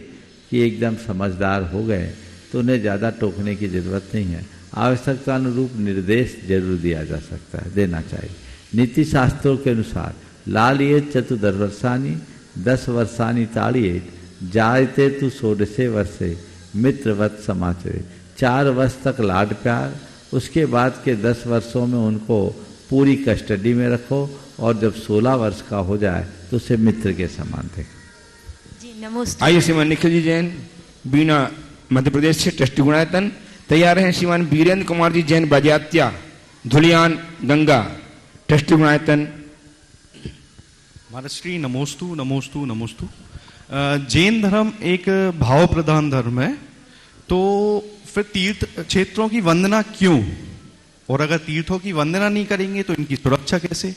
कि एकदम समझदार हो गए, तो उन्हें ज़्यादा टोकने की ज़रूरत नहीं है। आवश्यकता अनुरूप निर्देश जरूर दिया जा सकता है, देना चाहिए। नीति शास्त्रों के अनुसार लालियेत चतुर्वर्षानि 10 वर्षानि ताड़ियेत जायते तु 16 वर्षे मित्रवत समाचरे। 4 वर्ष तक लाड प्यार, उसके बाद के 10 वर्षों में उनको पूरी कस्टडी में रखो, और जब 16 वर्ष का हो जाए तो उसे मित्र के समान देखो।
जी नमस्ते।
आइए श्रीमान निखिल जी जैन बीना मध्य प्रदेश से ट्रस्टी गुणायतन। तैयार हैं श्रीमान वीरेंद्र कुमार जी जैन बाजियात्या धुलियान गंगा ट्रस्टी गुणायतन।
महाराज श्री नमोस्तु नमोस्तु नमोस्तु। जैन धर्म एक भाव प्रधान धर्म है, तो फिर तीर्थ क्षेत्रों की वंदना क्यों? और अगर तीर्थों की वंदना नहीं करेंगे तो इनकी सुरक्षा कैसे?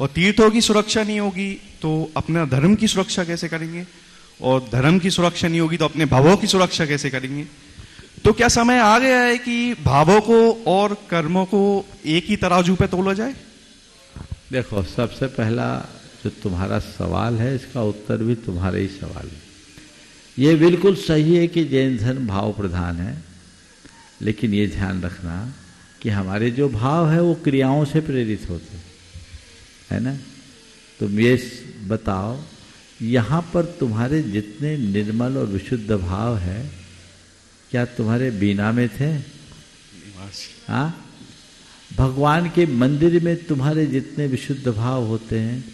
और तीर्थों की सुरक्षा नहीं होगी तो अपना धर्म की सुरक्षा कैसे करेंगे? और धर्म की सुरक्षा नहीं होगी तो अपने भावों की सुरक्षा कैसे करेंगे? तो क्या समय आ गया है कि भावों को और कर्मों को एक ही तराजू पे तोला जाए?
देखो, सबसे पहला जो तुम्हारा सवाल है, इसका उत्तर भी तुम्हारे ही सवाल है। ये बिल्कुल सही है कि जैन धर्म भाव प्रधान है, लेकिन ये ध्यान रखना कि हमारे जो भाव है वो क्रियाओं से प्रेरित होते है ना। तुम ये बताओ, यहाँ पर तुम्हारे जितने निर्मल और विशुद्ध भाव है, क्या तुम्हारे बीना में थे? हाँ, भगवान के मंदिर में तुम्हारे जितने विशुद्ध भाव होते हैं,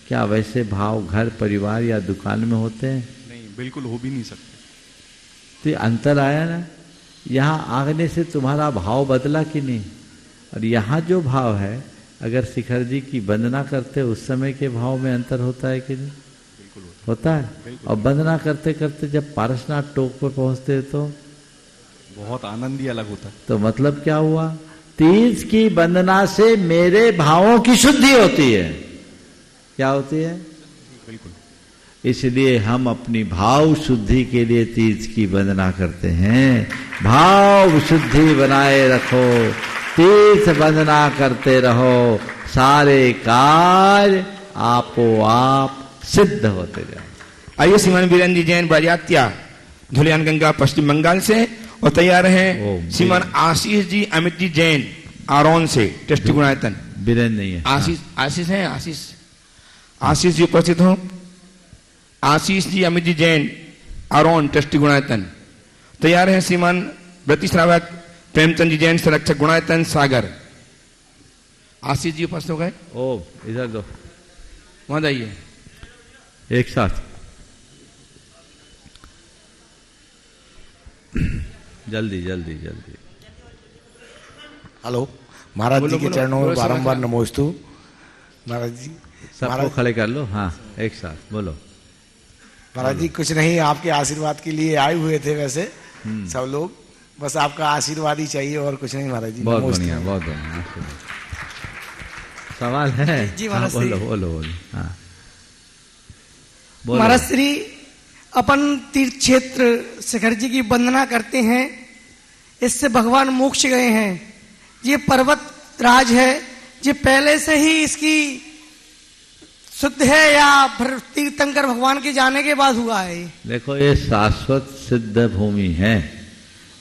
क्या वैसे भाव घर परिवार या दुकान में होते हैं?
नहीं, बिल्कुल हो भी नहीं सकते।
तो अंतर आया ना। यहाँ आने से तुम्हारा भाव बदला कि नहीं? और यहाँ जो भाव है, अगर शिखर जी की वंदना करते उस समय के भाव में अंतर होता है कि नहीं? होता है। और वंदना करते करते जब पारसनाथ टोक पर पहुंचते तो
बहुत आनंद ही अलग होता है।
तो मतलब क्या हुआ? तीर्थ की वंदना से मेरे भावों की शुद्धि होती है। क्या होती है?
बिल्कुल।
इसलिए हम अपनी भाव शुद्धि के लिए तीर्थ की वंदना करते हैं। भाव शुद्धि बनाए रखो, तीर्थ वंदना करते रहो, सारे कार्य आपो आप सिद्ध होते जाए।
आइए श्रीमान बीरेंद्र जैन बारियात्या धुलियान गंगा पश्चिम बंगाल से, और तैयार हैं श्रीमान आशीष जी अमित जी जैन आरोन से, टेस्ट गुणायतन।
बीरेंद्र नहीं है,
आशीष हैं, आशीष जी उपस्थित हो। आशीष जी अमित जी जैन आरोन टेस्ट गुणायतन। तैयार हैं श्रीमान व्रति श्रावक प्रेमचंद जी जैन संरक्षक गुणायतन सागर। आशीष जी उपस्थित हो गए?
ओ इधर दो,
वहां जाइए
एक साथ जल्दी जल्दी जल्दी।
हेलो महाराज जी के चरणों में बारंबार नमोस्तु। महाराज जी
सबको खड़े कर लो। हाँ एक साथ बोलो।
महाराज जी कुछ नहीं, आपके आशीर्वाद के लिए आए हुए थे वैसे सब लोग, बस आपका आशीर्वाद ही चाहिए और कुछ नहीं महाराज जी।
बहुत बढ़िया, बहुत बढ़िया। सवाल है जी महाराज? बोलो बोलो बोलो। हाँ
महाराज श्री, अपन तीर्थ क्षेत्र शिखर जी की वंदना करते हैं, इससे भगवान मोक्ष गए हैं। ये पर्वत राज है, ये पहले से ही इसकी शुद्ध है या फिर तीर्थंकर भगवान के जाने के बाद हुआ है?
देखो ये शाश्वत सिद्ध भूमि है,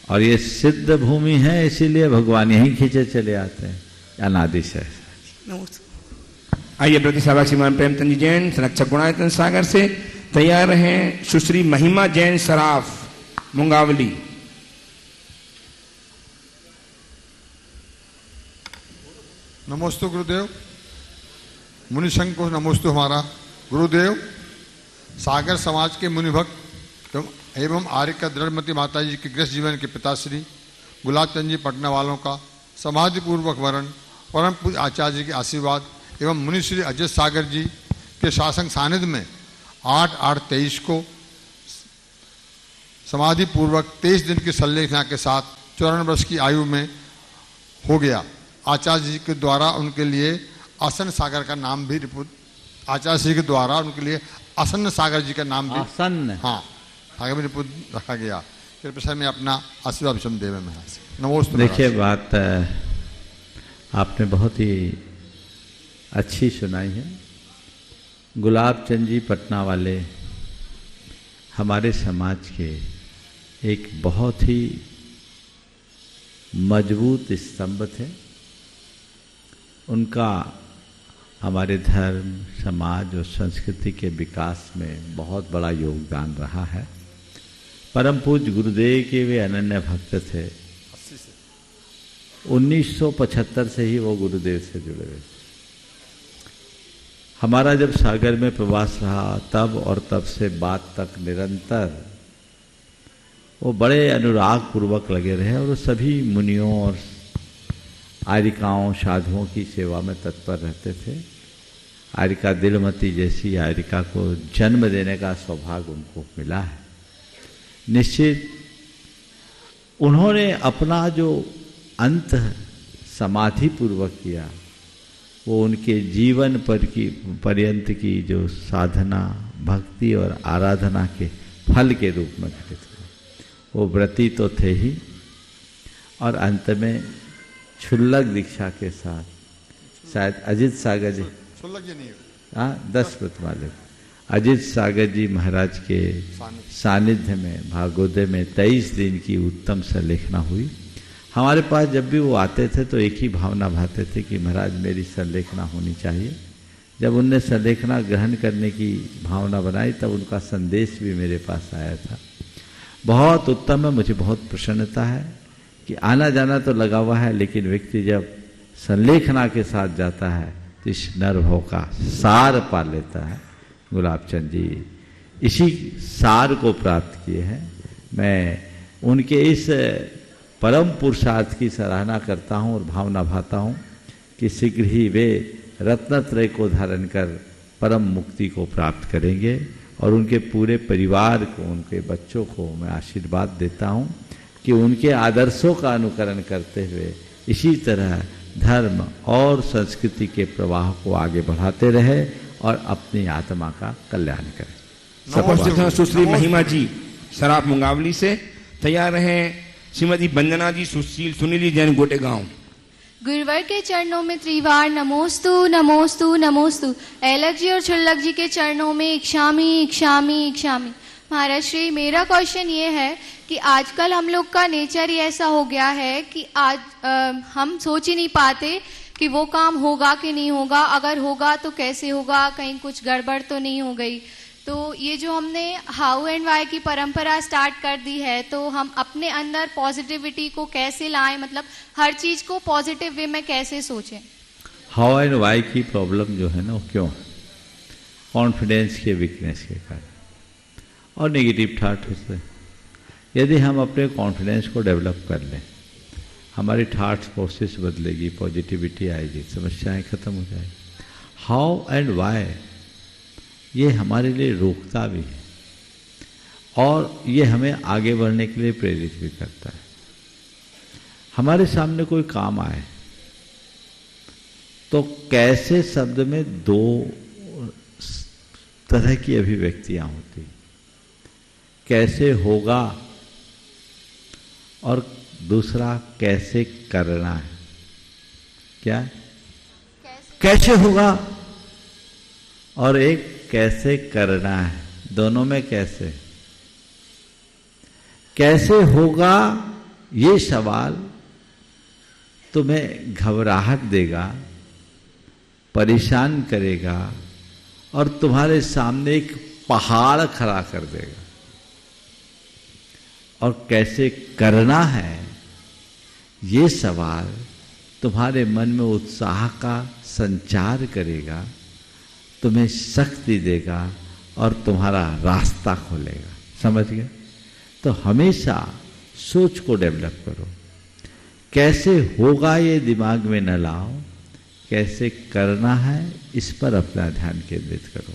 और ये सिद्ध भूमि है इसीलिए भगवान यहीं खींचे चले आते हैं, अनादि से।
आइए प्रति सभा श्रीमान प्रेमचंद जी जैन संरक्षक गुणायतन सागर से, तैयार हैं सुश्री महिमा जैन सराफ मुंगावली।
नमोस्तु गुरुदेव। मुनिशंख को नमोस्तु हमारा गुरुदेव। सागर समाज के मुनि भक्त एवं आर्य का दृढ़मती माता जी के गृहस्थ जीवन के पिताश्री गुलाब चंद जी पटना वालों का समाधि पूर्वक वरण, परम पूज्य आचार्य जी के आशीर्वाद एवं मुनि श्री अजय सागर जी के शासन सानिध्य में 8/8/23 को समाधि पूर्वक 23 दिन की संलेखना के साथ 54 वर्ष की आयु में हो गया। आचार्य जी के द्वारा उनके लिए आसन सागर का नाम भी आचार्य जी के द्वारा उनके लिए आसन सागर जी का नाम भी
आसन, हाँ
आगे भी रिपोर्ट रखा गया। कृपया में अपना आशीर्वाद विषम देवे में। नमोस्तु।
देखिए बात आपने बहुत ही अच्छी सुनाई है। गुलाब चंद जी पटना वाले हमारे समाज के एक बहुत ही मजबूत स्तंभ थे। उनका हमारे धर्म, समाज और संस्कृति के विकास में बहुत बड़ा योगदान रहा है। परम पूज्य गुरुदेव के वे अनन्य भक्त थे। 1975 से ही वो गुरुदेव से जुड़े हुए थे। हमारा जब सागर में प्रवास रहा तब और तब से बात तक निरंतर वो बड़े अनुराग पूर्वक लगे रहे, और वो सभी मुनियों और आर्यिकाओं साधुओं की सेवा में तत्पर रहते थे। आर्यिका दिलमती जैसी आर्यिका को जन्म देने का सौभाग्य उनको मिला है। निश्चित उन्होंने अपना जो अंत समाधि पूर्वक किया वो उनके जीवन पर की पर्यंत की जो साधना, भक्ति और आराधना के फल के रूप में घटित हुआ। वो व्रती तो थे ही, और अंत में क्षुल्लक दीक्षा के साथ, शायद अजित सागर जी, हाँ 10 व्रत वाले अजित सागर जी महाराज के सानिध्य में भागोदय में 23 दिन की उत्तम संलेखना हुई। हमारे पास जब भी वो आते थे तो एक ही भावना भाते थे कि महाराज मेरी संलेखना होनी चाहिए। जब उनने संलेखना ग्रहण करने की भावना बनाई तब उनका संदेश भी मेरे पास आया था। बहुत उत्तम है, मुझे बहुत प्रसन्नता है कि आना जाना तो लगा हुआ है, लेकिन व्यक्ति जब संलेखना के साथ जाता है तो इस नरभव का सार पा लेता है। गुलाब चंद जी इसी सार को प्राप्त किए हैं। मैं उनके इस परम पुरुषार्थ की सराहना करता हूँ और भावना भाता हूँ कि शीघ्र ही वे रत्नत्रय को धारण कर परम मुक्ति को प्राप्त करेंगे और उनके पूरे परिवार को, उनके बच्चों को मैं आशीर्वाद देता हूँ कि उनके आदर्शों का अनुकरण करते हुए इसी तरह धर्म और संस्कृति के प्रवाह को आगे बढ़ाते रहे और अपनी आत्मा का कल्याण करें।
उपस्थित हैं सुश्री महिमा जी शराब मुंगावली से। तैयार हैं श्रीमती वंदना जी सुशील सुनीली जैन गोटेगांव।
गुरुवर के चरणों में त्रिवार नमोस्तु नमोस्तु नमोस्तु। ऐलक जी और छुल्लक जी के चरणों में इक्षामी इक्षामी इक्षामी। महाराज श्री, मेरा क्वेश्चन ये है कि आजकल हम लोग का नेचर ही ऐसा हो गया है कि आज हम सोच ही नहीं पाते कि वो काम होगा कि नहीं होगा, अगर होगा तो कैसे होगा, कहीं कुछ गड़बड़ तो नहीं हो गई। तो ये जो हमने हाउ एंड वाई की परंपरा स्टार्ट कर दी है, तो हम अपने अंदर पॉजिटिविटी को कैसे लाएं, मतलब हर चीज को पॉजिटिव वे में कैसे सोचें।
हाउ एंड वाई की प्रॉब्लम जो है ना वो क्यों है? कॉन्फिडेंस के वीकनेस के कारण और नेगेटिव थॉट से। यदि हम अपने कॉन्फिडेंस को डेवलप कर लें, हमारी थॉट्स प्रोसेस बदलेगी, पॉजिटिविटी आएगी, समस्याएं खत्म हो जाएगी। हाउ एंड वाई ये हमारे लिए रोकता भी है और ये हमें आगे बढ़ने के लिए प्रेरित भी करता है। हमारे सामने कोई काम आए तो कैसे शब्द में दो तरह की अभिव्यक्तियां होती, कैसे होगा और दूसरा कैसे करना है। क्या कैसे होगा और एक कैसे करना है, दोनों में कैसे होगा ये सवाल तुम्हें घबराहट देगा, परेशान करेगा और तुम्हारे सामने एक पहाड़ खड़ा कर देगा। और कैसे करना है ये सवाल तुम्हारे मन में उत्साह का संचार करेगा, तुम्हें शक्ति देगा और तुम्हारा रास्ता खोलेगा। समझ गए? तो हमेशा सोच को डेवलप करो। कैसे होगा ये दिमाग में न लाओ, कैसे करना है इस पर अपना ध्यान केंद्रित करो।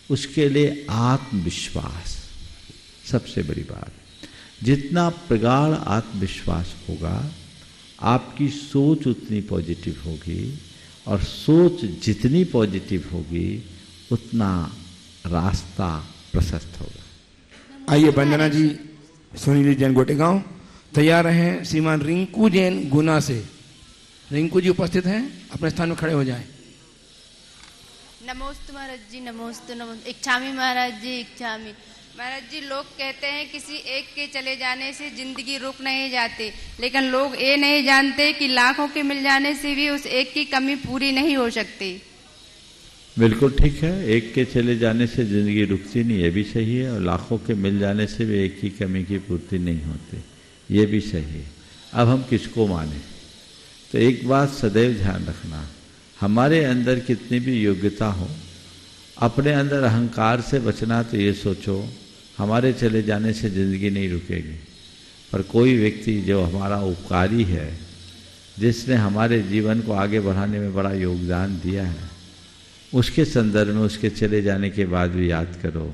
उसके लिए आत्मविश्वास सबसे बड़ी बात। जितना प्रगाढ़ आत्मविश्वास होगा, आपकी सोच उतनी पॉजिटिव होगी और सोच जितनी पॉजिटिव होगी उतना रास्ता प्रशस्त होगा।
आइए वंदना जी सुनीली जैन गोटेगांव। तैयार हैं श्रीमान रिंकू जैन गुना से। रिंकू जी उपस्थित हैं, अपने स्थान में खड़े हो जाएं।
नमोस्तु महाराज जी, नमोस्तु नमोस्तु। इच्छामी महाराज जी, इच्छामी महाराज जी। लोग कहते हैं किसी एक के चले जाने से जिंदगी रुक नहीं जाती, लेकिन लोग ये नहीं जानते कि लाखों के मिल जाने से भी उस एक की कमी पूरी नहीं हो सकती।
बिल्कुल ठीक है, एक के चले जाने से जिंदगी रुकती नहीं, ये भी सही है। और लाखों के मिल जाने से भी एक की कमी की पूर्ति नहीं होती, ये भी सही है। अब हम किसको माने? तो एक बात सदैव ध्यान रखना, हमारे अंदर कितनी भी योग्यता हो, अपने अंदर अहंकार से बचना। तो ये सोचो हमारे चले जाने से ज़िंदगी नहीं रुकेगी, पर कोई व्यक्ति जो हमारा उपकारी है, जिसने हमारे जीवन को आगे बढ़ाने में बड़ा योगदान दिया है, उसके संदर्भ में उसके चले जाने के बाद भी याद करो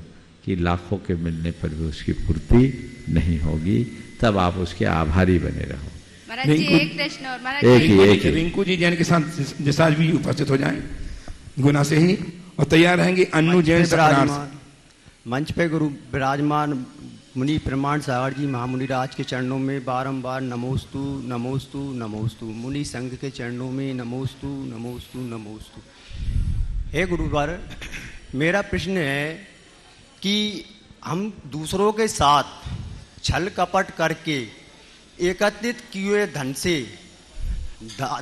कि लाखों के मिलने पर भी उसकी पूर्ति नहीं होगी, तब आप उसके आभारी बने रहो।
महाराज जी एक प्रश्न और महाराज जी।
रिंकू जी जैन के साथ जसाज भी उपस्थित हो जाएं गुना से ही, और तैयार रहेंगे अन्नू जैन सकरार।
मंच पे गुरु विराजमान मुनि प्रमाण सागर जी महामुनि राज के चरणों में बारंबार नमोस्तु नमोस्तु नमोस्तु। मुनि संघ के चरणों में नमोस्तु नमोस्तु नमोस्तु। हे गुरुवर, मेरा प्रश्न है कि हम दूसरों के साथ छल कपट करके एकत्रित किए हुए धन से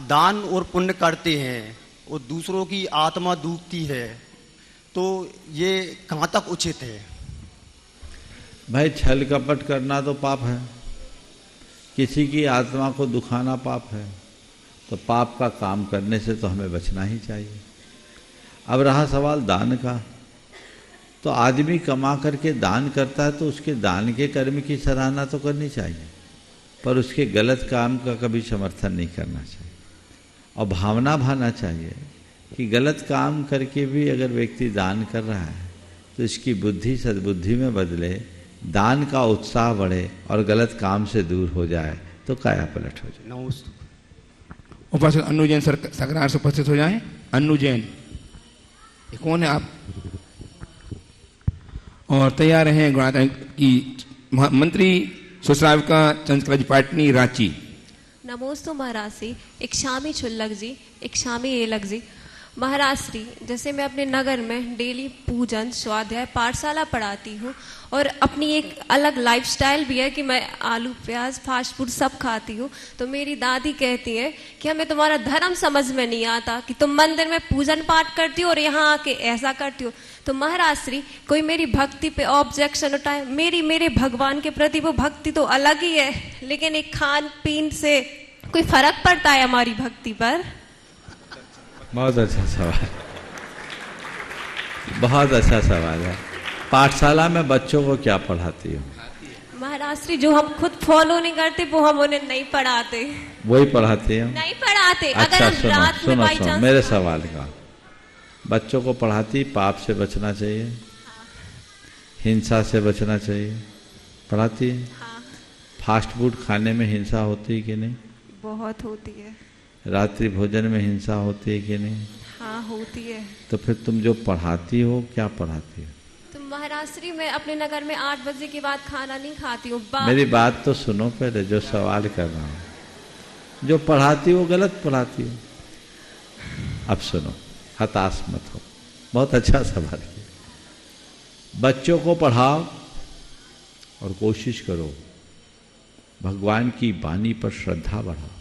दान और पुण्य करते हैं और दूसरों की आत्मा डूबती है, तो ये कहाँ तक उचित है?
भाई छल कपट करना तो पाप है, किसी की आत्मा को दुखाना पाप है, तो पाप का काम करने से तो हमें बचना ही चाहिए। अब रहा सवाल दान का, तो आदमी कमा करके दान करता है तो उसके दान के कर्म की सराहना तो करनी चाहिए। पर उसके गलत काम का कभी समर्थन नहीं करना चाहिए और भावना भाना चाहिए कि गलत काम करके भी अगर व्यक्ति दान कर रहा है तो इसकी बुद्धि सद्बुद्धि में बदले, दान का उत्साह बढ़े और गलत काम से दूर हो जाए तो काया पलट हो जाए।
उपासक अन्नू जैन सकरार से उपस्थित हो जाएं। अन्नू जैन, ये कौन है आप? और तैयार हैं गुणात्मक की मंत्री सुश्राविका चंद्रकला जी पाटनी रांची।
नमोस्तु महाराज श्री, एक शामी छुल्लक जी, एक शामी एलक जी। महाराज श्री, जैसे मैं अपने नगर में डेली पूजन स्वाध्याय पाठशाला पढ़ाती हूँ और अपनी एक अलग लाइफस्टाइल भी है कि मैं आलू प्याज फास्ट फूड सब खाती हूँ, तो मेरी दादी कहती है कि हमें तुम्हारा धर्म समझ में नहीं आता कि तुम मंदिर में पूजन पाठ करती हो और यहाँ आके ऐसा करती हो। तो महाराज श्री, कोई मेरी भक्ति पे ऑब्जेक्शन उठाए, मेरे भगवान के प्रति वो भक्ति तो अलग ही है, लेकिन एक खान पीन से कोई फर्क पड़ता है हमारी भक्ति पर?
बहुत अच्छा सवाल, बहुत अच्छा सवाल है। पाठशाला में बच्चों को क्या पढ़ाती हो?
महाराज श्री, जो हम खुद फॉलो नहीं करते वो हम उन्हें नहीं पढ़ाते।
वही पढ़ाते हो?
नहीं पढ़ाते।
अच्छा,
अगर हम रात में बाई चांस
मेरे सवाल का, बच्चों को पढ़ाती पाप से बचना चाहिए, हिंसा से बचना चाहिए, पढ़ाती है? फास्ट फूड खाने में हिंसा होती है कि नहीं?
बहुत होती है।
रात्रि भोजन में हिंसा होती है कि नहीं?
हाँ होती है।
तो फिर तुम जो पढ़ाती हो क्या पढ़ाती हो?
तो महाराज श्री, मैं अपने नगर में 8 बजे के बाद खाना नहीं खाती हूँ।
मेरी बात तो सुनो पहले, जो सवाल कर रहा हूँ। जो पढ़ाती हो गलत पढ़ाती हो। अब सुनो, हताश मत हो, बहुत अच्छा सवाल किया। बच्चों को पढ़ाओ और कोशिश करो भगवान की वाणी पर श्रद्धा बढ़ाओ।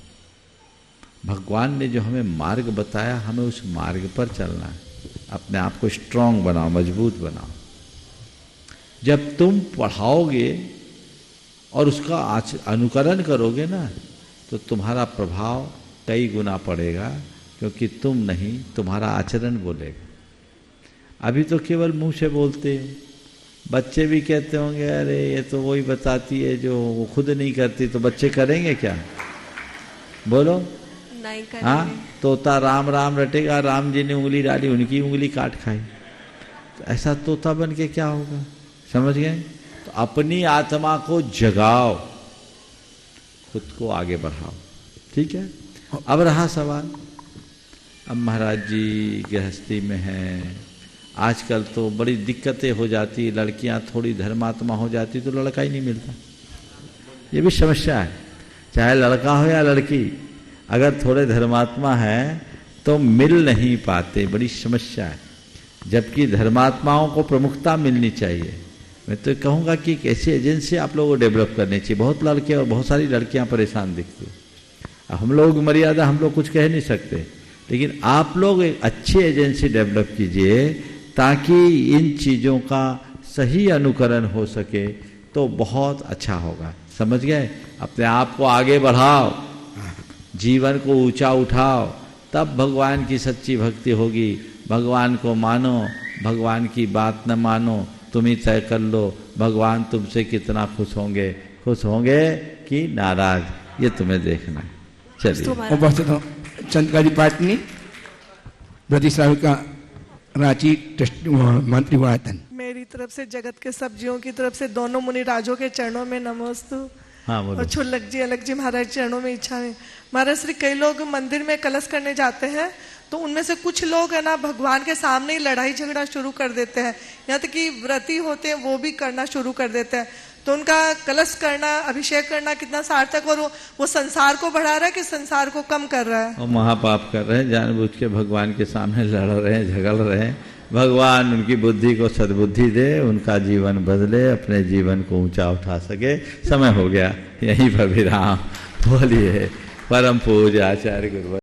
भगवान ने जो हमें मार्ग बताया, हमें उस मार्ग पर चलना है। अपने आप को स्ट्रांग बनाओ, मजबूत बनाओ। जब तुम पढ़ाओगे और उसका अनुकरण करोगे ना, तो तुम्हारा प्रभाव कई गुना पड़ेगा, क्योंकि तुम नहीं, तुम्हारा आचरण बोलेगा। अभी तो केवल मुंह से बोलते हो। बच्चे भी कहते होंगे, अरे ये तो वही बताती है जो वो खुद नहीं करती, तो बच्चे करेंगे क्या? बोलो।
नहीं करेंगे।
हाँ, तोता राम राम रटेगा, राम जी ने उंगली डाली, उनकी उंगली काट खाई। तो ऐसा तोता बन के क्या होगा? समझ गए? तो अपनी आत्मा को जगाओ, खुद को आगे बढ़ाओ। ठीक है। अब रहा सवाल, अब महाराज जी गृहस्थी में हैं, आजकल तो बड़ी दिक्कतें हो जाती, लड़कियां थोड़ी धर्मात्मा हो जाती तो लड़का ही नहीं मिलता। ये भी समस्या है, चाहे लड़का हो या लड़की, अगर थोड़े धर्मात्मा है तो मिल नहीं पाते, बड़ी समस्या है। जबकि धर्मात्माओं को प्रमुखता मिलनी चाहिए। मैं तो कहूँगा कि एक ऐसी एजेंसी आप लोगों को डेवलप करनी चाहिए। बहुत लड़के और बहुत सारी लड़कियाँ परेशान दिखती हैं। हम लोग मर्यादा, हम लोग कुछ कह नहीं सकते, लेकिन आप लोग एक अच्छी एजेंसी डेवलप कीजिए ताकि इन चीज़ों का सही अनुकरण हो सके, तो बहुत अच्छा होगा। समझ गए? अपने आप को आगे बढ़ाओ, जीवन को ऊंचा उठाओ, तब भगवान की सच्ची भक्ति होगी। भगवान को मानो, भगवान की बात न मानो, तुम ही तय कर लो भगवान तुमसे कितना खुश होंगे कि नाराज, ये तुम्हें देखना है। चलिए।
उपस्थित हो चंद्रकला जी पाटनी, प्रतिश्राविका रांची, मंत्री गुणायतन।
मेरी तरफ से जगत के सब जीवों की तरफ से दोनों मुनि राजों के चरणों में नमोस्तु।
हाँ,
और छुल्लक जी अलग जी महाराज चरणों में इच्छा में। महाराज श्री, कई लोग मंदिर में कलश करने जाते हैं, तो उनमें से कुछ लोग है ना भगवान के सामने ही लड़ाई झगड़ा शुरू कर देते हैं, यहाँ तक कि व्रती होते हैं वो भी करना शुरू कर देते हैं। तो उनका कलश करना, अभिषेक करना कितना सार्थक, और वो संसार को बढ़ा रहा है कि संसार को कम कर रहा है?
वो महापाप कर रहे हैं, जानबूझ के भगवान के सामने लड़ रहे हैं, झगड़ रहे हैं। भगवान उनकी बुद्धि को सद्बुद्धि दे, उनका जीवन बदले, अपने जीवन को ऊंचा उठा सके। समय हो गया, यहीं पर विराम। बोलिए परम पूज्य आचार्य गुरुवर।